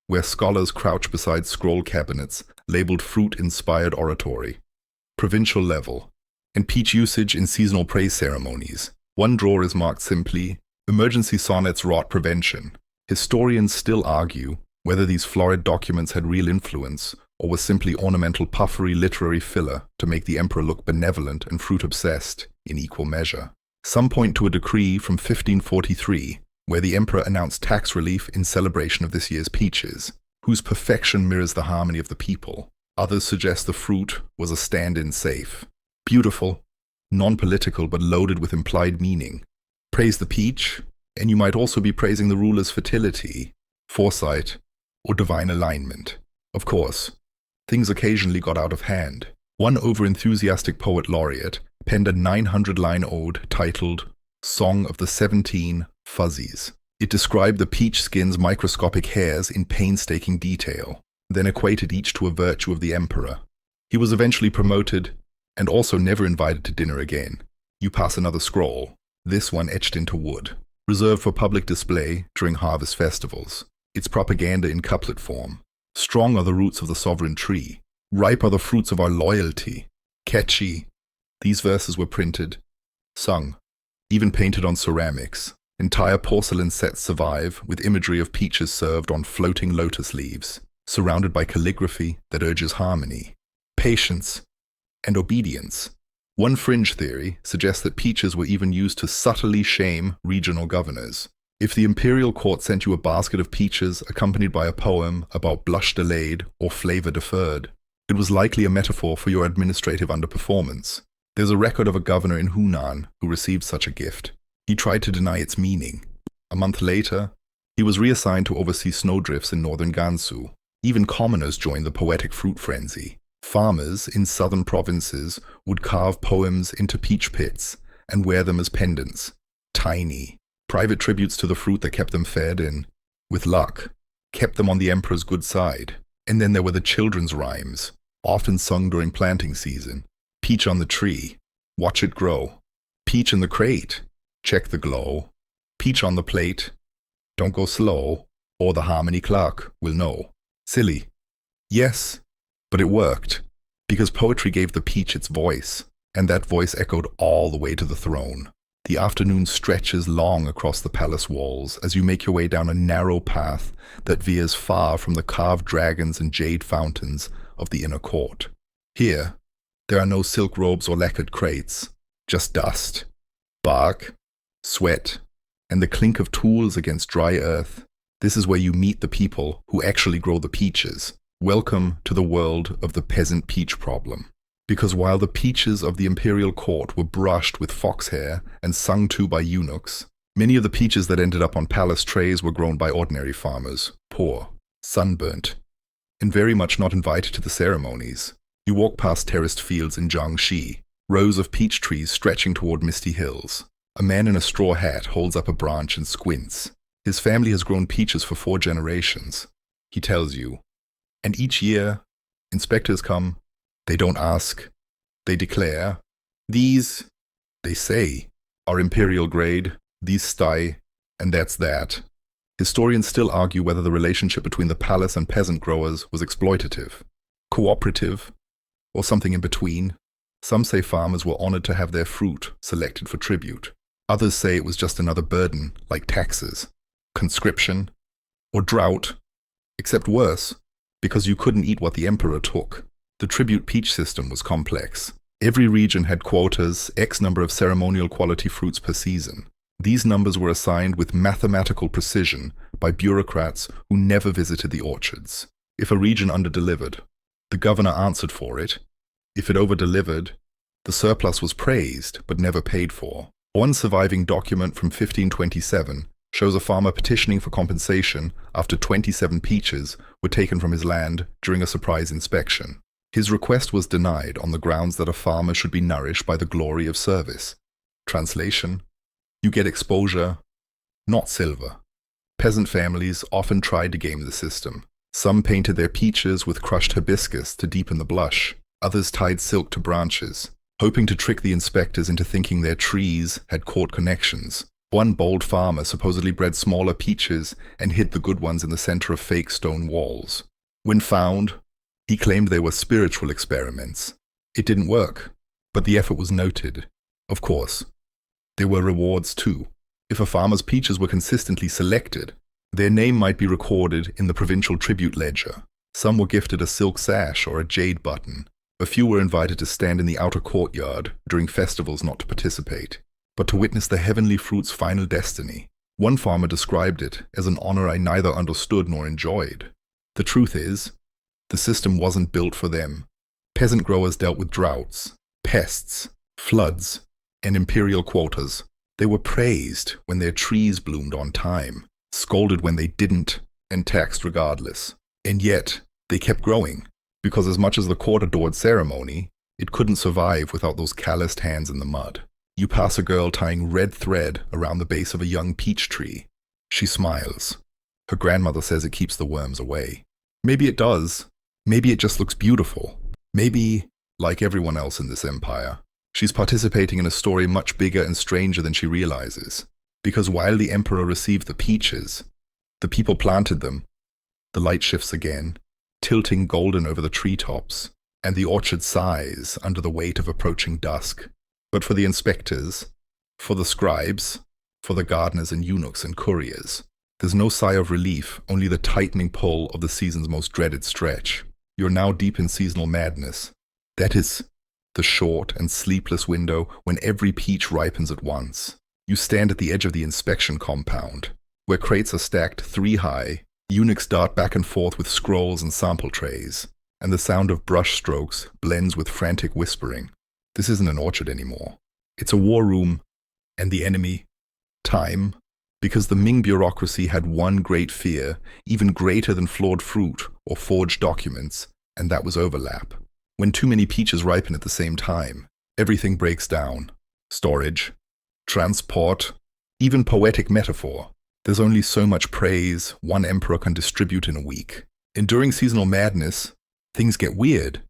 where scholars crouch beside scroll cabinets labeled fruit-inspired oratory, provincial level, and peach usage in seasonal praise ceremonies. One drawer is marked simply, Emergency Sonnets Rot Prevention. Historians still argue whether these florid documents had real influence or was simply ornamental puffery literary filler to make the emperor look benevolent and fruit-obsessed in equal measure. Some point to a decree from 1543, where the emperor announced tax relief in celebration of this year's peaches, whose perfection mirrors the harmony of the people. Others suggest the fruit was a stand-in safe. Beautiful, non-political but loaded with implied meaning. Praise the peach, and you might also be praising the ruler's fertility, foresight, or divine alignment. Of course, things occasionally got out of hand. One over-enthusiastic poet laureate penned a 900-line ode titled Song of the 17 Fuzzies. It described the peach skin's microscopic hairs in painstaking detail, then equated each to a virtue of the emperor. He was eventually promoted and also never invited to dinner again. You pass another scroll, this one etched into wood, reserved for public display during harvest festivals. It's propaganda in couplet form. Strong are the roots of the sovereign tree. Ripe are the fruits of our loyalty. Catchy. These verses were printed, sung, even painted on ceramics. Entire porcelain sets survive with imagery of peaches served on floating lotus leaves, surrounded by calligraphy that urges harmony, patience, and obedience. One fringe theory suggests that peaches were even used to subtly shame regional governors. If the imperial court sent you a basket of peaches accompanied by a poem about blush delayed or flavor deferred, it was likely a metaphor for your administrative underperformance. There's a record of a governor in Hunan who received such a gift. He tried to deny its meaning. A month later, He was reassigned to oversee snowdrifts in northern Gansu. Even commoners joined the poetic fruit frenzy. Farmers in southern provinces would carve poems into peach pits and wear them as pendants. Tiny, private tributes to the fruit that kept them fed and, with luck, kept them on the emperor's good side. And then there were the children's rhymes, often sung during planting season. Peach on the tree, watch it grow. Peach in the crate, check the glow. Peach on the plate, don't go slow, or the harmony clerk will know. Silly. Yes, but it worked, because poetry gave the peach its voice, and that voice echoed all the way to the throne. The afternoon stretches long across the palace walls as you make your way down a narrow path that veers far from the carved dragons and jade fountains of the inner court. Here, there are no silk robes or lacquered crates, just dust, bark, sweat, and the clink of tools against dry earth. This is where you meet the people who actually grow the peaches. Welcome to the world of the peasant peach problem. Because while the peaches of the imperial court were brushed with fox hair and sung to by eunuchs, many of the peaches that ended up on palace trays were grown by ordinary farmers, poor, sunburnt, and very much not invited to the ceremonies. You walk past terraced fields in Jiangxi, rows of peach trees stretching toward misty hills. A man in a straw hat holds up a branch and squints. His family has grown peaches for 4 generations, he tells you. And each year, inspectors come. They don't ask. They declare, these, they say, are imperial grade, these sty, and that's that. Historians still argue whether the relationship between the palace and peasant growers was exploitative, cooperative, or something in between. Some say farmers were honored to have their fruit selected for tribute. Others say it was just another burden, like taxes, conscription, or drought, except worse, because you couldn't eat what the emperor took. The tribute peach system was complex. Every region had quotas, X number of ceremonial quality fruits per season. These numbers were assigned with mathematical precision by bureaucrats who never visited the orchards. If a region underdelivered, the governor answered for it. If it overdelivered, the surplus was praised but never paid for. One surviving document from 1527 shows a farmer petitioning for compensation after 27 peaches were taken from his land during a surprise inspection. His request was denied on the grounds that a farmer should be nourished by the glory of service. Translation: you get exposure, not silver. Peasant families often tried to game the system. Some painted their peaches with crushed hibiscus to deepen the blush. Others tied silk to branches, hoping to trick the inspectors into thinking their trees had court connections. One bold farmer supposedly bred smaller peaches and hid the good ones in the center of fake stone walls. When found, he claimed they were spiritual experiments. It didn't work, but the effort was noted. Of course, there were rewards too. If a farmer's peaches were consistently selected, their name might be recorded in the provincial tribute ledger. Some were gifted a silk sash or a jade button. A few were invited to stand in the outer courtyard during festivals not to participate, but to witness the heavenly fruit's final destiny. One farmer described it as an honor I neither understood nor enjoyed. The truth is, the system wasn't built for them. Peasant growers dealt with droughts, pests, floods, and imperial quotas. They were praised when their trees bloomed on time, scolded when they didn't, and taxed regardless. And yet, they kept growing, because as much as the court adored ceremony, it couldn't survive without those calloused hands in the mud. You pass a girl tying red thread around the base of a young peach tree. She smiles. Her grandmother says it keeps the worms away. Maybe it does. Maybe it just looks beautiful. Maybe, like everyone else in this empire, she's participating in a story much bigger and stranger than she realizes. Because while the emperor received the peaches, the people planted them. The light shifts again, tilting golden over the treetops, and the orchard sighs under the weight of approaching dusk. But for the inspectors, for the scribes, for the gardeners and eunuchs and couriers, there's no sigh of relief, only the tightening pull of the season's most dreaded stretch. You're now deep in seasonal madness. That is the short and sleepless window when every peach ripens at once. You stand at the edge of the inspection compound, where crates are stacked 3 high, eunuchs dart back and forth with scrolls and sample trays, and the sound of brush strokes blends with frantic whispering. This isn't an orchard anymore. It's a war room, and the enemy, time, Because the Ming bureaucracy had one great fear, even greater than flawed fruit or forged documents, and that was overlap. When too many peaches ripen at the same time, everything breaks down. Storage, transport, even poetic metaphor. There's only so much praise one emperor can distribute in a week. And during seasonal madness, things get weird.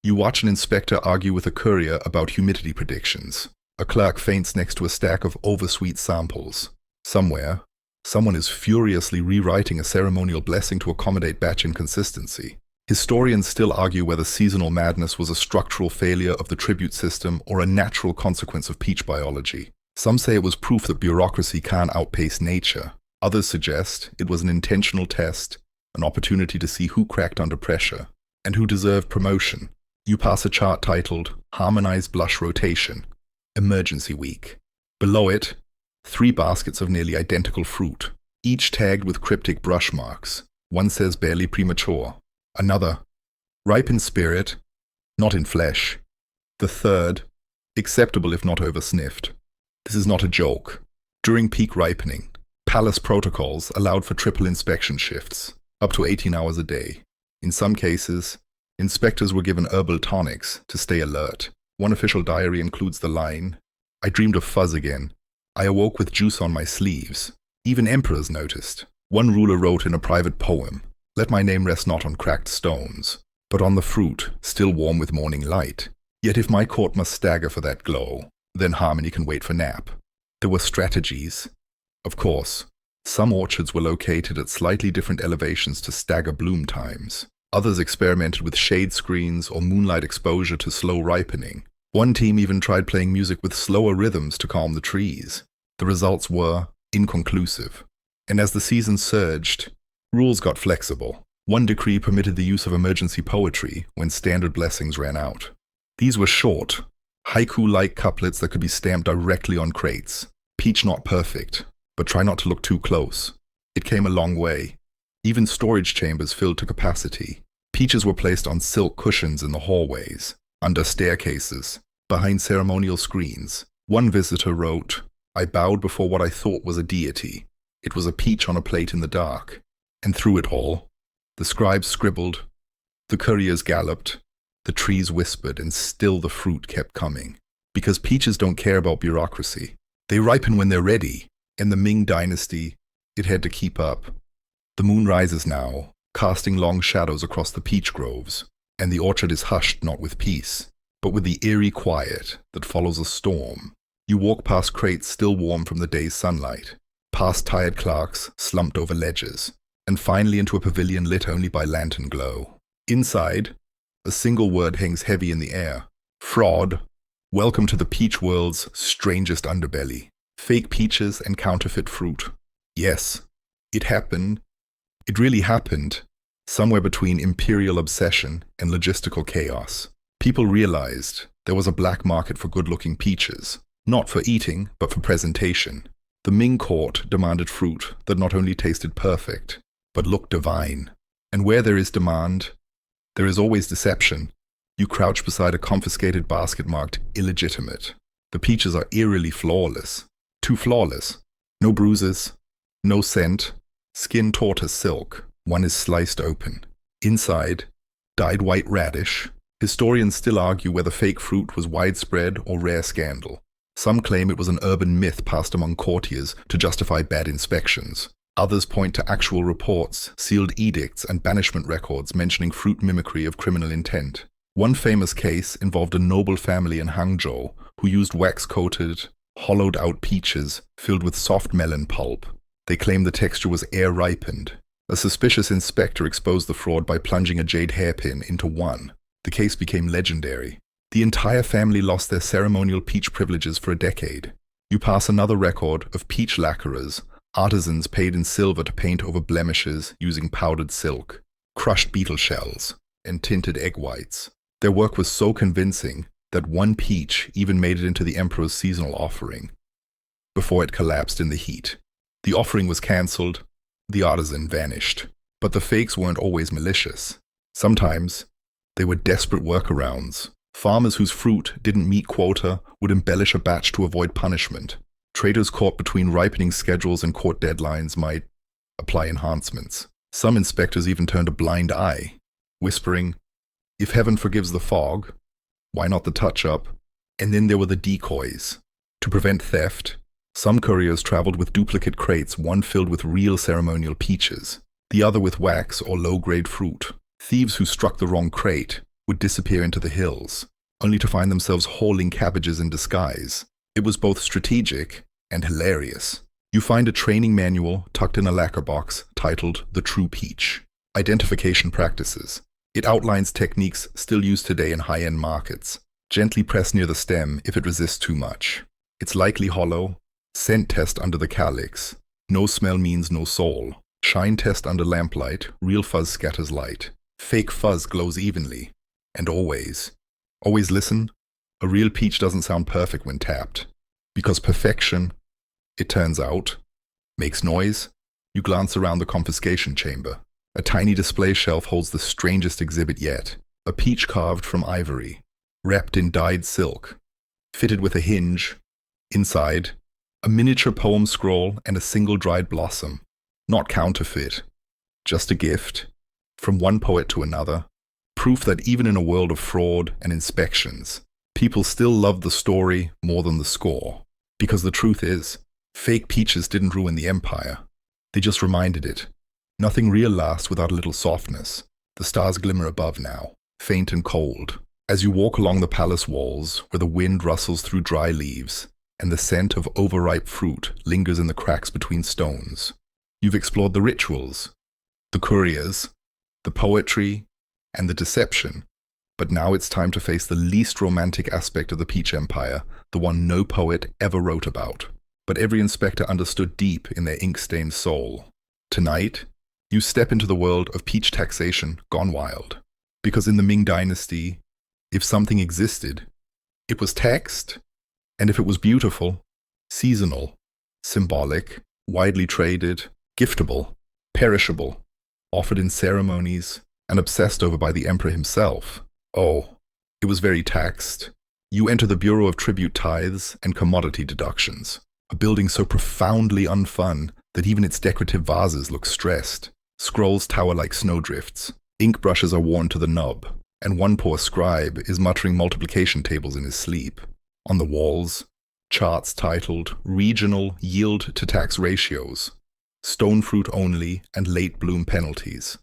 You watch an inspector argue with a courier about humidity predictions. A clerk faints next to a stack of oversweet samples. Somewhere, someone is furiously rewriting a ceremonial blessing to accommodate batch inconsistency. Historians still argue whether seasonal madness was a structural failure of the tribute system or a natural consequence of peach biology. Some say it was proof that bureaucracy can outpace nature. Others suggest it was an intentional test, an opportunity to see who cracked under pressure and who deserved promotion. You pass a chart titled Harmonized Blush Rotation, Emergency Week. Below it, 3 baskets of nearly identical fruit, each tagged with cryptic brush marks. One says barely premature. Another, ripe in spirit, not in flesh. The third, acceptable if not oversniffed. This is not a joke. During peak ripening, palace protocols allowed for triple inspection shifts, up to 18 hours a day. In some cases, inspectors were given herbal tonics to stay alert. One official diary includes the line, "I dreamed of fuzz again. I awoke with juice on my sleeves." Even emperors noticed. One ruler wrote in a private poem, "Let my name rest not on cracked stones, but on the fruit still warm with morning light. Yet if my court must stagger for that glow, then harmony can wait for nap." There were strategies. Of course, some orchards were located at slightly different elevations to stagger bloom times. Others experimented with shade screens or moonlight exposure to slow ripening. One team even tried playing music with slower rhythms to calm the trees. The results were inconclusive. And as the season surged, rules got flexible. One decree permitted the use of emergency poetry when standard blessings ran out. These were short, haiku-like couplets that could be stamped directly on crates. Peach not perfect, but try not to look too close. It came a long way. Even storage chambers filled to capacity. Peaches were placed on silk cushions in the hallways, under staircases, behind ceremonial screens. One visitor wrote, "I bowed before what I thought was a deity. It was a peach on a plate in the dark." And through it all, the scribes scribbled, the couriers galloped, the trees whispered, and still the fruit kept coming. Because peaches don't care about bureaucracy. They ripen when they're ready. In the Ming Dynasty, it had to keep up. The moon rises now, casting long shadows across the peach groves, and the orchard is hushed not with peace, but with the eerie quiet that follows a storm. You walk past crates still warm from the day's sunlight, past tired clerks slumped over ledgers, and finally into a pavilion lit only by lantern glow. Inside, a single word hangs heavy in the air. Fraud. Welcome to the peach world's strangest underbelly. Fake peaches and counterfeit fruit. Yes, it happened. It really happened, somewhere between imperial obsession and logistical chaos. People realized there was a black market for good-looking peaches, not for eating, but for presentation. The Ming court demanded fruit that not only tasted perfect, but looked divine. And where there is demand, there is always deception. You crouch beside a confiscated basket marked illegitimate. The peaches are eerily flawless. Too flawless. No bruises, no scent, skin taut as silk. One is sliced open. Inside, dyed white radish. Historians still argue whether fake fruit was widespread or rare scandal. Some claim it was an urban myth passed among courtiers to justify bad inspections. Others point to actual reports, sealed edicts, and banishment records mentioning fruit mimicry of criminal intent. One famous case involved a noble family in Hangzhou who used wax-coated, hollowed-out peaches filled with soft melon pulp. They claimed the texture was air-ripened. A suspicious inspector exposed the fraud by plunging a jade hairpin into one. The case became legendary. The entire family lost their ceremonial peach privileges for a decade. You pass another record of peach lacquerers, artisans paid in silver to paint over blemishes using powdered silk, crushed beetle shells, and tinted egg whites. Their work was so convincing that one peach even made it into the emperor's seasonal offering, before it collapsed in the heat. The offering was cancelled, the artisan vanished. But the fakes weren't always malicious. Sometimes, they were desperate workarounds. Farmers whose fruit didn't meet quota would embellish a batch to avoid punishment. Traders caught between ripening schedules and court deadlines might apply enhancements. Some inspectors even turned a blind eye, whispering, "If heaven forgives the fog, why not the touch-up?" And then there were the decoys. To prevent theft, some couriers traveled with duplicate crates, one filled with real ceremonial peaches, the other with wax or low-grade fruit. Thieves who struck the wrong crate would disappear into the hills, only to find themselves hauling cabbages in disguise. It was both strategic and hilarious. You find a training manual tucked in a lacquer box titled The True Peach. Identification Practices. It outlines techniques still used today in high-end markets. Gently press near the stem if it resists too much. It's likely hollow. Scent test under the calyx. No smell means no soul. Shine test under lamplight. Real fuzz scatters light. Fake fuzz glows evenly. And always listen. A real peach doesn't sound perfect when tapped. Because perfection, it turns out, makes noise. You glance around the confiscation chamber. A tiny display shelf holds the strangest exhibit yet. A peach carved from ivory, wrapped in dyed silk, fitted with a hinge. Inside, a miniature poem scroll and a single dried blossom. Not counterfeit, just a gift, from one poet to another. Proof that even in a world of fraud and inspections, people still love the story more than the score. Because the truth is, fake peaches didn't ruin the empire. They just reminded it. Nothing real lasts without a little softness. The stars glimmer above now, faint and cold. As you walk along the palace walls, where the wind rustles through dry leaves, and the scent of overripe fruit lingers in the cracks between stones. You've explored the rituals, the couriers, the poetry, and the deception. But now it's time to face the least romantic aspect of the Peach Empire, the one no poet ever wrote about. But every inspector understood deep in their ink-stained soul. Tonight, you step into the world of peach taxation gone wild. Because in the Ming Dynasty, if something existed, it was taxed. And if it was beautiful, seasonal, symbolic, widely traded, giftable, perishable, offered in ceremonies, and obsessed over by the emperor himself, oh, it was very taxed. You enter the Bureau of Tribute Tithes and Commodity Deductions, a building so profoundly unfun that even its decorative vases look stressed. Scrolls tower like snowdrifts, ink brushes are worn to the nub, and one poor scribe is muttering multiplication tables in his sleep. On the walls, charts titled Regional Yield to Tax Ratios, Stone Fruit Only and Late Bloom Penalties.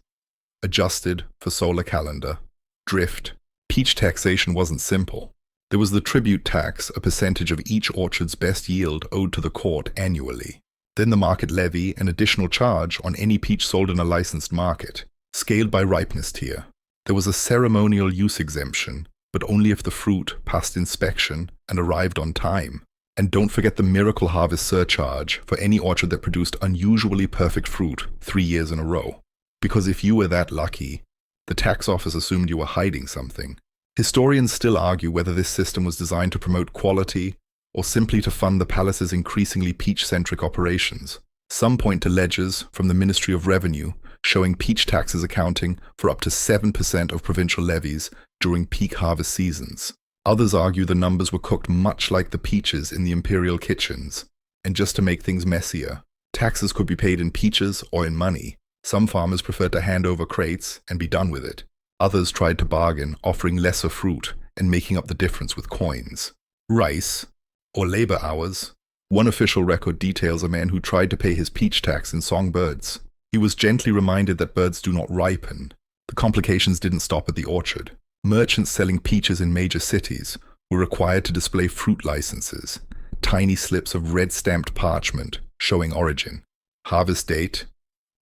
Adjusted for solar calendar. Drift. Peach taxation wasn't simple. There was the tribute tax, a percentage of each orchard's best yield owed to the court annually. Then the market levy, an additional charge on any peach sold in a licensed market, scaled by ripeness tier. There was a ceremonial use exemption, but only if the fruit passed inspection and arrived on time. And don't forget the miracle harvest surcharge for any orchard that produced unusually perfect fruit 3 years in a row. Because if you were that lucky, the tax office assumed you were hiding something. Historians still argue whether this system was designed to promote quality or simply to fund the palace's increasingly peach-centric operations. Some point to ledgers from the Ministry of Revenue showing peach taxes accounting for up to 7% of provincial levies during peak harvest seasons. Others argue the numbers were cooked much like the peaches in the imperial kitchens, and just to make things messier, taxes could be paid in peaches or in money. Some farmers preferred to hand over crates and be done with it. Others tried to bargain, offering lesser fruit and making up the difference with coins. Rice, or labor hours. One official record details a man who tried to pay his peach tax in songbirds. He was gently reminded that birds do not ripen. The complications didn't stop at the orchard. Merchants selling peaches in major cities were required to display fruit licenses, tiny slips of red-stamped parchment showing origin, harvest date,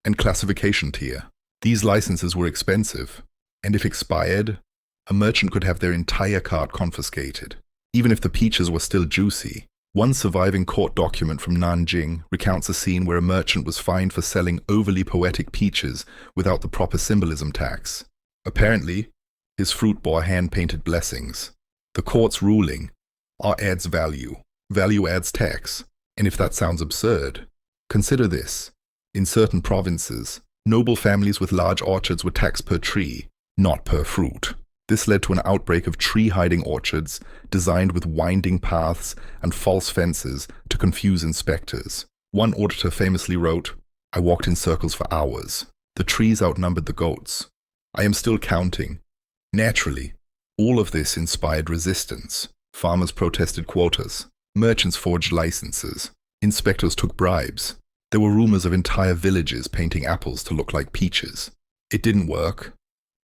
and classification tier. These licenses were expensive, and if expired, a merchant could have their entire cart confiscated, even if the peaches were still juicy. One surviving court document from Nanjing recounts a scene where a merchant was fined for selling overly poetic peaches without the proper symbolism tax. Apparently, his fruit bore hand-painted blessings. The court's ruling, art adds value, value adds tax. And if that sounds absurd, consider this. In certain provinces, noble families with large orchards were taxed per tree, not per fruit. This led to an outbreak of tree-hiding orchards designed with winding paths and false fences to confuse inspectors. One auditor famously wrote, "I walked in circles for hours. The trees outnumbered the goats. I am still counting." Naturally, all of this inspired resistance. Farmers protested quotas. Merchants forged licenses. Inspectors took bribes. There were rumors of entire villages painting apples to look like peaches. It didn't work.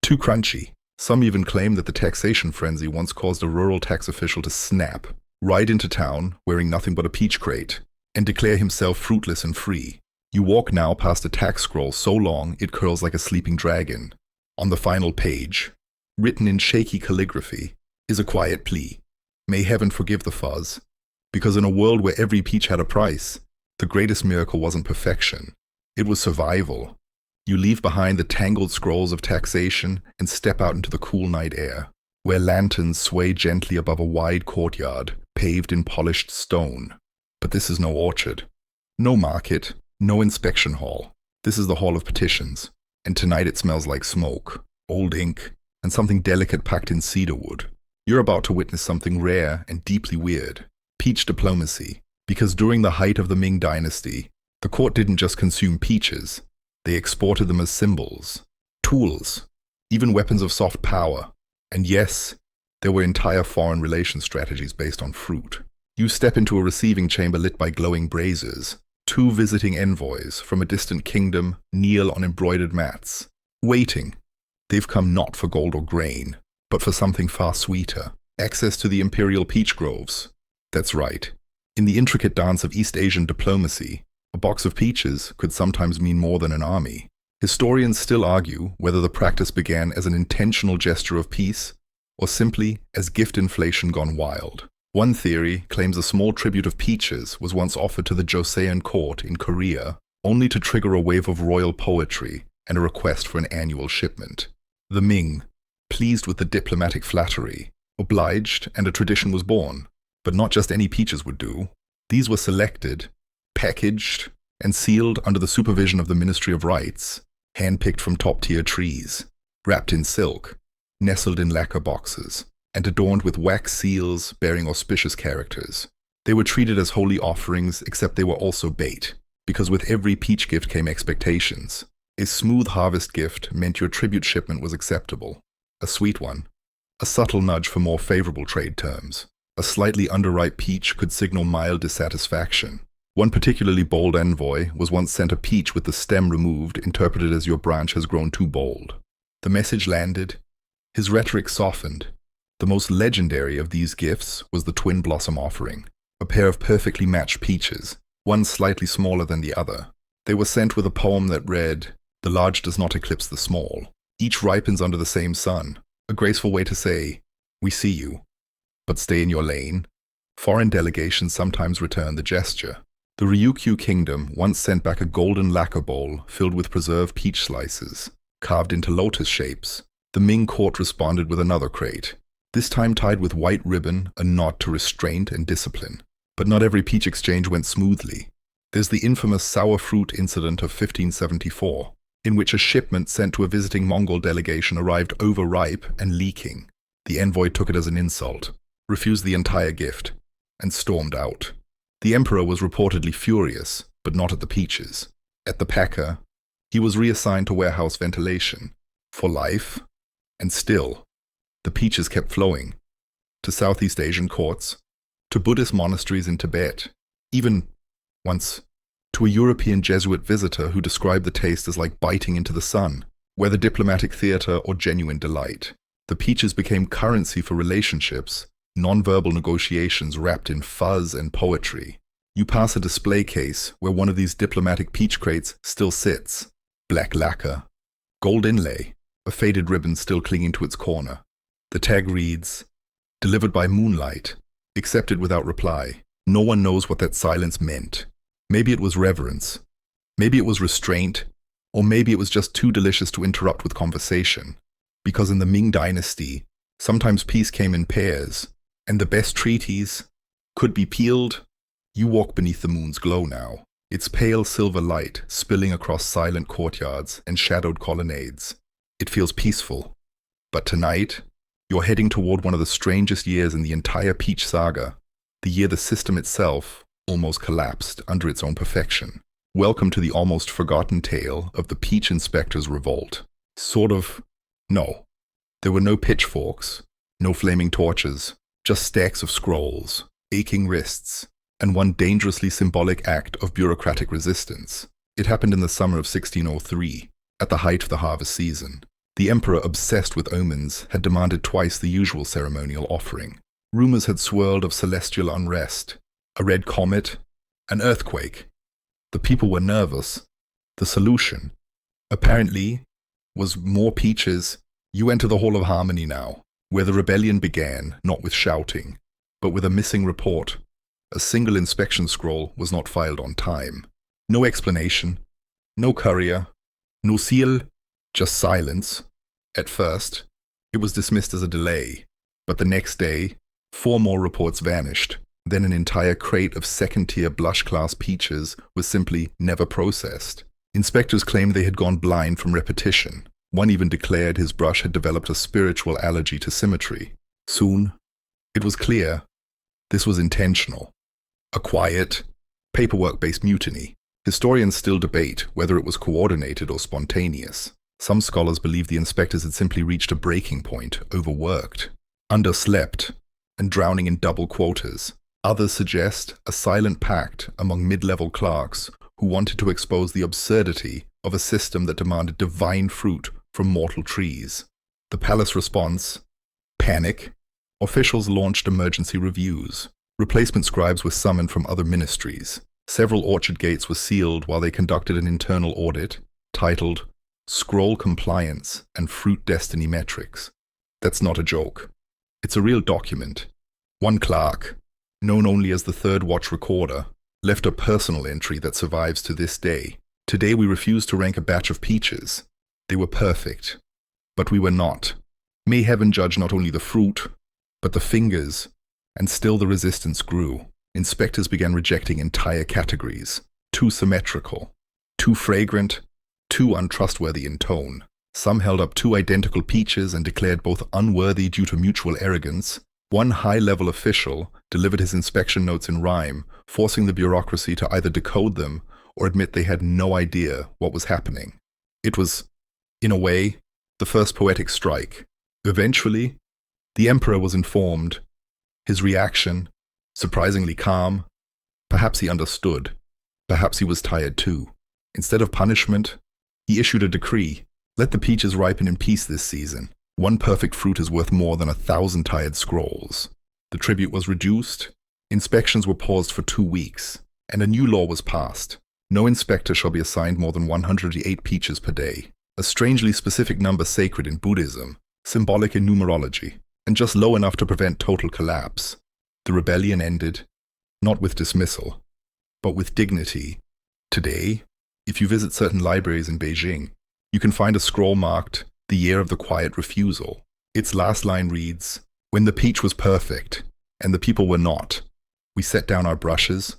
Too crunchy. Some even claim that the taxation frenzy once caused a rural tax official to snap, ride into town wearing nothing but a peach crate, and declare himself fruitless and free. You walk now past a tax scroll so long it curls like a sleeping dragon. On the final page, written in shaky calligraphy, is a quiet plea. May heaven forgive the fuzz, because in a world where every peach had a price, the greatest miracle wasn't perfection, it was survival. You leave behind the tangled scrolls of taxation and step out into the cool night air, where lanterns sway gently above a wide courtyard, paved in polished stone. But this is no orchard, no market, no inspection hall. This is the hall of petitions, and tonight it smells like smoke, old ink, and something delicate packed in cedar wood. You're about to witness something rare and deeply weird. Peach diplomacy. Because during the height of the Ming Dynasty, the court didn't just consume peaches. They exported them as symbols, tools, even weapons of soft power. And yes, there were entire foreign relations strategies based on fruit. You step into a receiving chamber lit by glowing braziers. Two visiting envoys from a distant kingdom kneel on embroidered mats, waiting. They've come not for gold or grain, but for something far sweeter. Access to the imperial peach groves. That's right. In the intricate dance of East Asian diplomacy, a box of peaches could sometimes mean more than an army. Historians still argue whether the practice began as an intentional gesture of peace or simply as gift inflation gone wild. One theory claims a small tribute of peaches was once offered to the Joseon court in Korea, only to trigger a wave of royal poetry and a request for an annual shipment. The Ming, pleased with the diplomatic flattery, obliged, and a tradition was born. But not just any peaches would do. These were selected, packaged, and sealed under the supervision of the Ministry of Rights, handpicked from top-tier trees, wrapped in silk, nestled in lacquer boxes, and adorned with wax seals bearing auspicious characters. They were treated as holy offerings, except they were also bait, because with every peach gift came expectations. A smooth harvest gift meant your tribute shipment was acceptable. A sweet one. A subtle nudge for more favorable trade terms. A slightly underripe peach could signal mild dissatisfaction. One particularly bold envoy was once sent a peach with the stem removed, interpreted as your branch has grown too bold. The message landed. His rhetoric softened. The most legendary of these gifts was the twin blossom offering, a pair of perfectly matched peaches, one slightly smaller than the other. They were sent with a poem that read, "The large does not eclipse the small. Each ripens under the same sun," a graceful way to say, "We see you, but stay in your lane." Foreign delegations sometimes return the gesture. The Ryukyu kingdom once sent back a golden lacquer bowl filled with preserved peach slices, carved into lotus shapes. The Ming court responded with another crate, this time tied with white ribbon, a nod to restraint and discipline. But not every peach exchange went smoothly. There's the infamous sour fruit incident of 1574, in which a shipment sent to a visiting Mongol delegation arrived overripe and leaking. The envoy took it as an insult, refused the entire gift, and stormed out. The emperor was reportedly furious, but not at the peaches. At the packer, he was reassigned to warehouse ventilation, for life, and still, the peaches kept flowing, to Southeast Asian courts, to Buddhist monasteries in Tibet, even, once, to a European Jesuit visitor who described the taste as like biting into the sun, whether diplomatic theater or genuine delight. The peaches became currency for relationships, non-verbal negotiations wrapped in fuzz and poetry. You pass a display case where one of these diplomatic peach crates still sits. Black lacquer, gold inlay, a faded ribbon still clinging to its corner. The tag reads, "Delivered by moonlight, accepted without reply." No one knows what that silence meant. Maybe it was reverence. Maybe it was restraint. Or maybe it was just too delicious to interrupt with conversation. Because in the Ming Dynasty, sometimes peace came in pairs, and the best treaties could be peeled. You walk beneath the moon's glow now, its pale silver light spilling across silent courtyards and shadowed colonnades. It feels peaceful. But tonight, You're heading toward one of the strangest years in the entire Peach saga, the year the system itself almost collapsed under its own perfection. Welcome to the almost forgotten tale of the Peach Inspector's revolt. No. There were no pitchforks, no flaming torches, just stacks of scrolls, aching wrists, and one dangerously symbolic act of bureaucratic resistance. It happened in the summer of 1603, at the height of the harvest season. The emperor, obsessed with omens, had demanded twice the usual ceremonial offering. Rumors had swirled of celestial unrest, a red comet, an earthquake. The people were nervous. The solution, apparently, was more peaches. You enter the Hall of Harmony now, where the rebellion began, not with shouting, but with a missing report. A single inspection scroll was not filed on time. No explanation, no courier, no seal, just silence. At first, it was dismissed as a delay, but the next day, 4 more reports vanished. Then an entire crate of second-tier blush-class peaches was simply never processed. Inspectors claimed they had gone blind from repetition. One even declared his brush had developed a spiritual allergy to symmetry. Soon, it was clear this was intentional. A quiet, paperwork-based mutiny. Historians still debate whether it was coordinated or spontaneous. Some scholars believe the inspectors had simply reached a breaking point, overworked, underslept, and drowning in double quotas. Others suggest a silent pact among mid-level clerks who wanted to expose the absurdity of a system that demanded divine fruit from mortal trees. The palace response? Panic. Officials launched emergency reviews. Replacement scribes were summoned from other ministries. Several orchard gates were sealed while they conducted an internal audit titled Scroll Compliance and Fruit Destiny Metrics. That's not a joke. It's a real document. One clerk, known only as the Third Watch Recorder, left a personal entry that survives to this day. Today we refuse to rank a batch of peaches. They were perfect, but we were not. May heaven judge not only the fruit, but the fingers, and still the resistance grew. Inspectors began rejecting entire categories. Too symmetrical, too fragrant, too untrustworthy in tone. Some held up 2 identical peaches and declared both unworthy due to mutual arrogance. One high-level official delivered his inspection notes in rhyme, forcing the bureaucracy to either decode them or admit they had no idea what was happening. It was, in a way, the first poetic strike. Eventually, the emperor was informed. His reaction, surprisingly calm. Perhaps he understood. Perhaps he was tired too. Instead of punishment, he issued a decree. Let the peaches ripen in peace this season. 1 perfect fruit is worth more than 1,000 tired scrolls. The tribute was reduced, inspections were paused for 2 weeks, and a new law was passed. No inspector shall be assigned more than 108 peaches per day, a strangely specific number sacred in Buddhism, symbolic in numerology, and just low enough to prevent total collapse. The rebellion ended, not with dismissal, but with dignity. Today, if you visit certain libraries in Beijing, you can find a scroll marked The Year of the Quiet Refusal. Its last line reads, "When the peach was perfect, and the people were not, we set down our brushes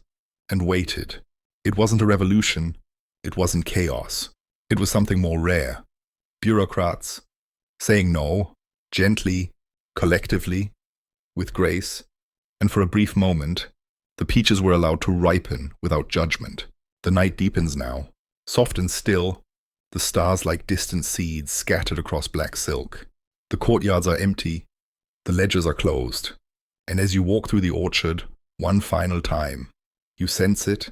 and waited." It wasn't a revolution, it wasn't chaos. It was something more rare. Bureaucrats saying no, gently, collectively, with grace, and for a brief moment, the peaches were allowed to ripen without judgment. The night deepens now, soft and still, the stars like distant seeds scattered across black silk. The courtyards are empty, the ledges are closed, and as you walk through the orchard, one final time, you sense it,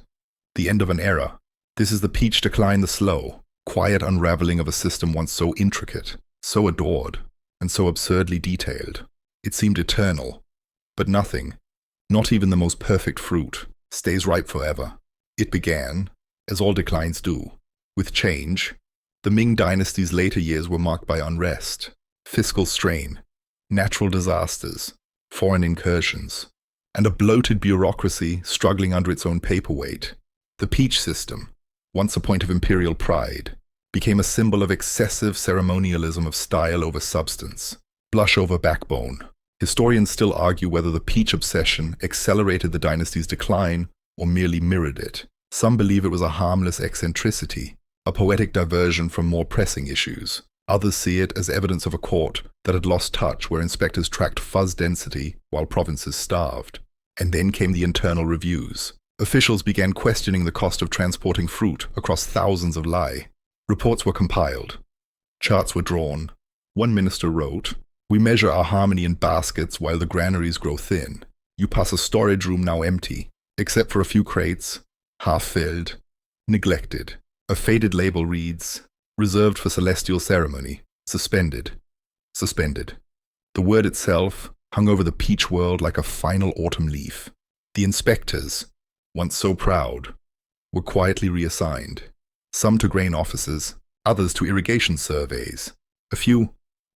the end of an era. This is the peach decline, the slow, quiet unraveling of a system once so intricate, so adored, and so absurdly detailed. It seemed eternal, but nothing, not even the most perfect fruit, stays ripe forever. It began, as all declines do, with change. The Ming Dynasty's later years were marked by unrest, fiscal strain, natural disasters, foreign incursions, and a bloated bureaucracy struggling under its own paperweight. The peach system, once a point of imperial pride, became a symbol of excessive ceremonialism of style over substance, blush over backbone. Historians still argue whether the peach obsession accelerated the dynasty's decline or merely mirrored it. Some believe it was a harmless eccentricity, a poetic diversion from more pressing issues. Others see it as evidence of a court that had lost touch, where inspectors tracked fuzz density while provinces starved. And then came the internal reviews. Officials began questioning the cost of transporting fruit across thousands of li. Reports were compiled. Charts were drawn. One minister wrote, "We measure our harmony in baskets while the granaries grow thin. You pass a storage room now empty, except for a few crates, half-filled, neglected. A faded label reads, 'Reserved for celestial ceremony, suspended, suspended.'" The word itself hung over the peach world like a final autumn leaf. The inspectors, once so proud, were quietly reassigned, some to grain offices, others to irrigation surveys. A few,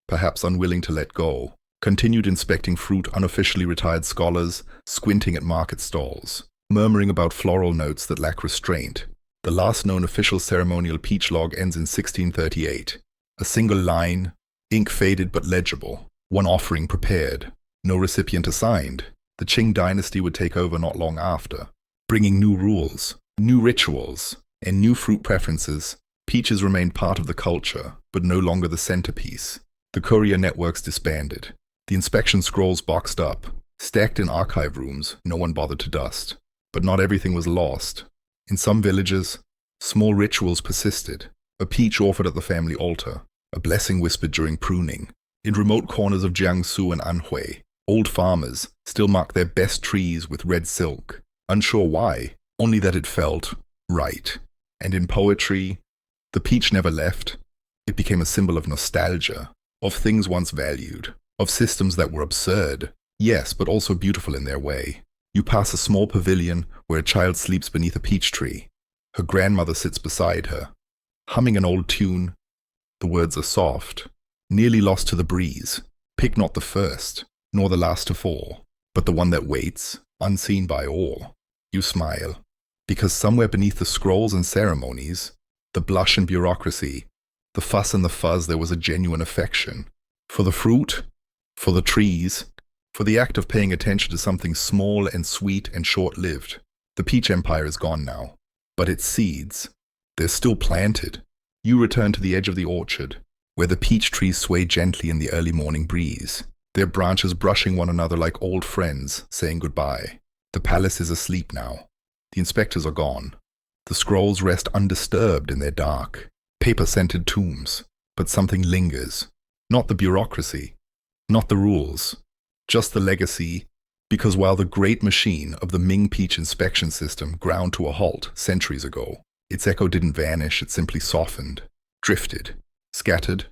perhaps unwilling to let go, continued inspecting fruit. Unofficially retired scholars, squinting at market stalls, murmuring about floral notes that lack restraint. The last known official ceremonial peach log ends in 1638. A single line, ink faded but legible, one offering prepared, no recipient assigned. The Qing Dynasty would take over not long after, bringing new rules, new rituals, and new fruit preferences. Peaches remained part of the culture, but no longer the centerpiece. The courier networks disbanded. The inspection scrolls boxed up, stacked in archive rooms no one bothered to dust. But not everything was lost. In some villages, small rituals persisted. A peach offered at the family altar, a blessing whispered during pruning. In remote corners of Jiangsu and Anhui, old farmers still marked their best trees with red silk, unsure why, only that it felt right. And in poetry, the peach never left. It became a symbol of nostalgia, of things once valued, of systems that were absurd, yes, but also beautiful in their way. You pass a small pavilion where a child sleeps beneath a peach tree. Her grandmother sits beside her, humming an old tune. The words are soft, nearly lost to the breeze. Pick not the first, nor the last to fall, but the one that waits, unseen by all. You smile, because somewhere beneath the scrolls and ceremonies, the blush and bureaucracy, the fuss and the fuzz, there was a genuine affection. For the fruit, for the trees, for the act of paying attention to something small and sweet and short-lived. The peach empire is gone now, but its seeds, they're still planted. You return to the edge of the orchard, where the peach trees sway gently in the early morning breeze, their branches brushing one another like old friends, saying goodbye. The palace is asleep now. The inspectors are gone. The scrolls rest undisturbed in their dark, paper-scented tombs, but something lingers. Not the bureaucracy, not the rules, just the legacy, because while the great machine of the Ming peach inspection system ground to a halt centuries ago, its echo didn't vanish, it simply softened, drifted, scattered.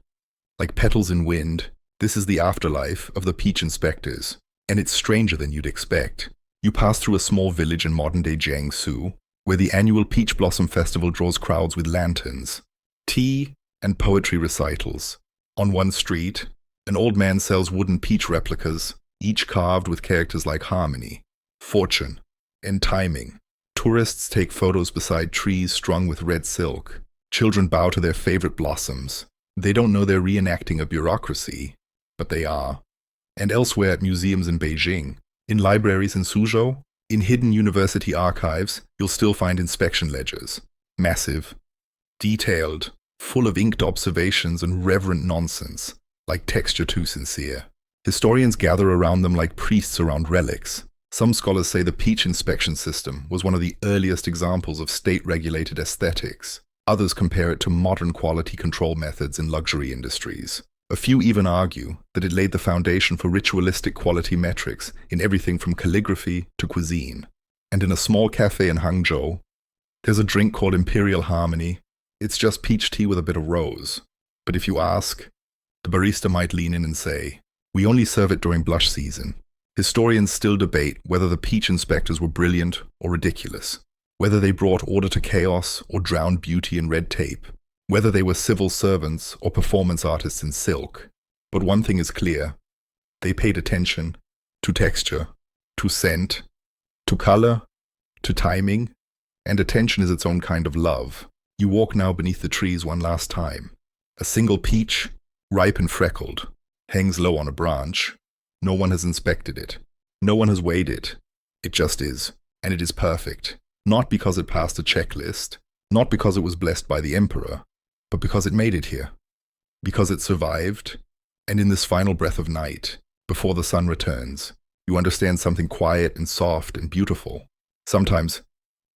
Like petals in wind, this is the afterlife of the peach inspectors, and it's stranger than you'd expect. You pass through a small village in modern-day Jiangsu, where the annual Peach Blossom Festival draws crowds with lanterns, tea, and poetry recitals. On one street, an old man sells wooden peach replicas, each carved with characters like harmony, fortune, and timing. Tourists take photos beside trees strung with red silk. Children bow to their favorite blossoms. They don't know they're reenacting a bureaucracy, but they are. And elsewhere at museums in Beijing, in libraries in Suzhou, in hidden university archives, you'll still find inspection ledgers. Massive, detailed, full of inked observations and reverent nonsense, like texture too sincere. Historians gather around them like priests around relics. Some scholars say the peach inspection system was one of the earliest examples of state-regulated aesthetics. Others compare it to modern quality control methods in luxury industries. A few even argue that it laid the foundation for ritualistic quality metrics in everything from calligraphy to cuisine. And in a small cafe in Hangzhou, there's a drink called Imperial Harmony. It's just peach tea with a bit of rose. But if you ask, the barista might lean in and say, "We only serve it during blush season." Historians still debate whether the peach inspectors were brilliant or ridiculous, whether they brought order to chaos or drowned beauty in red tape, whether they were civil servants or performance artists in silk. But one thing is clear: they paid attention to texture, to scent, to color, to timing, and attention is its own kind of love. You walk now beneath the trees one last time. A single peach, ripe and freckled, hangs low on a branch. No one has inspected it. No one has weighed it. It just is, and it is perfect. Not because it passed a checklist, not because it was blessed by the emperor, but because it made it here. because it survived, and in this final breath of night, before the sun returns, you understand something quiet and soft and beautiful. Sometimes,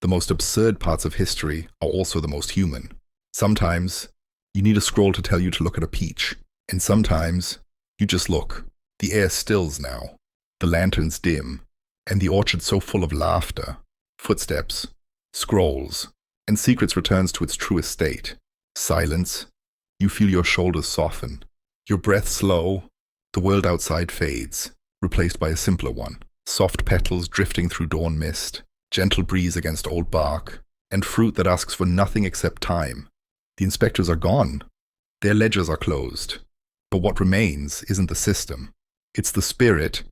the most absurd parts of history are also the most human. Sometimes, you need a scroll to tell you to look at a peach, and sometimes, you just look. The air stills now, the lanterns dim, and the orchard so full of laughter, footsteps, scrolls, and secrets returns to its truest state. Silence. You feel your shoulders soften, your breath slow, the world outside fades, replaced by a simpler one. Soft petals drifting through dawn mist, gentle breeze against old bark, and fruit that asks for nothing except time. The inspectors are gone. Their ledgers are closed. But what remains isn't the system. It's the spirit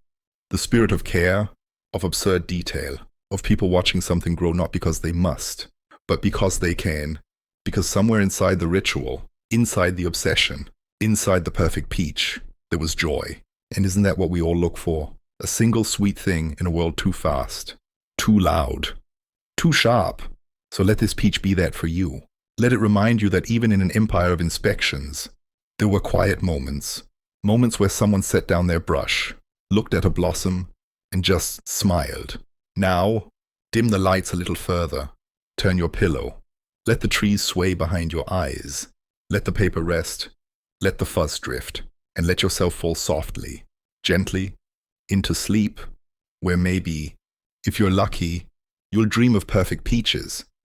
of care, of absurd detail, of people watching something grow not because they must, but because they can, because somewhere inside the ritual, inside the obsession, inside the perfect peach, there was joy. And isn't that what we all look for? A single sweet thing in a world too fast, too loud, too sharp. So let this peach be that for you. Let it remind you that even in an empire of inspections, there were quiet moments. Moments where someone set down their brush, looked at a blossom, and just smiled. Now, dim the lights a little further. Turn your pillow. Let the trees sway behind your eyes. Let the paper rest. Let the fuzz drift. And let yourself fall softly, gently, into sleep, where maybe, if you're lucky, you'll dream of perfect peaches,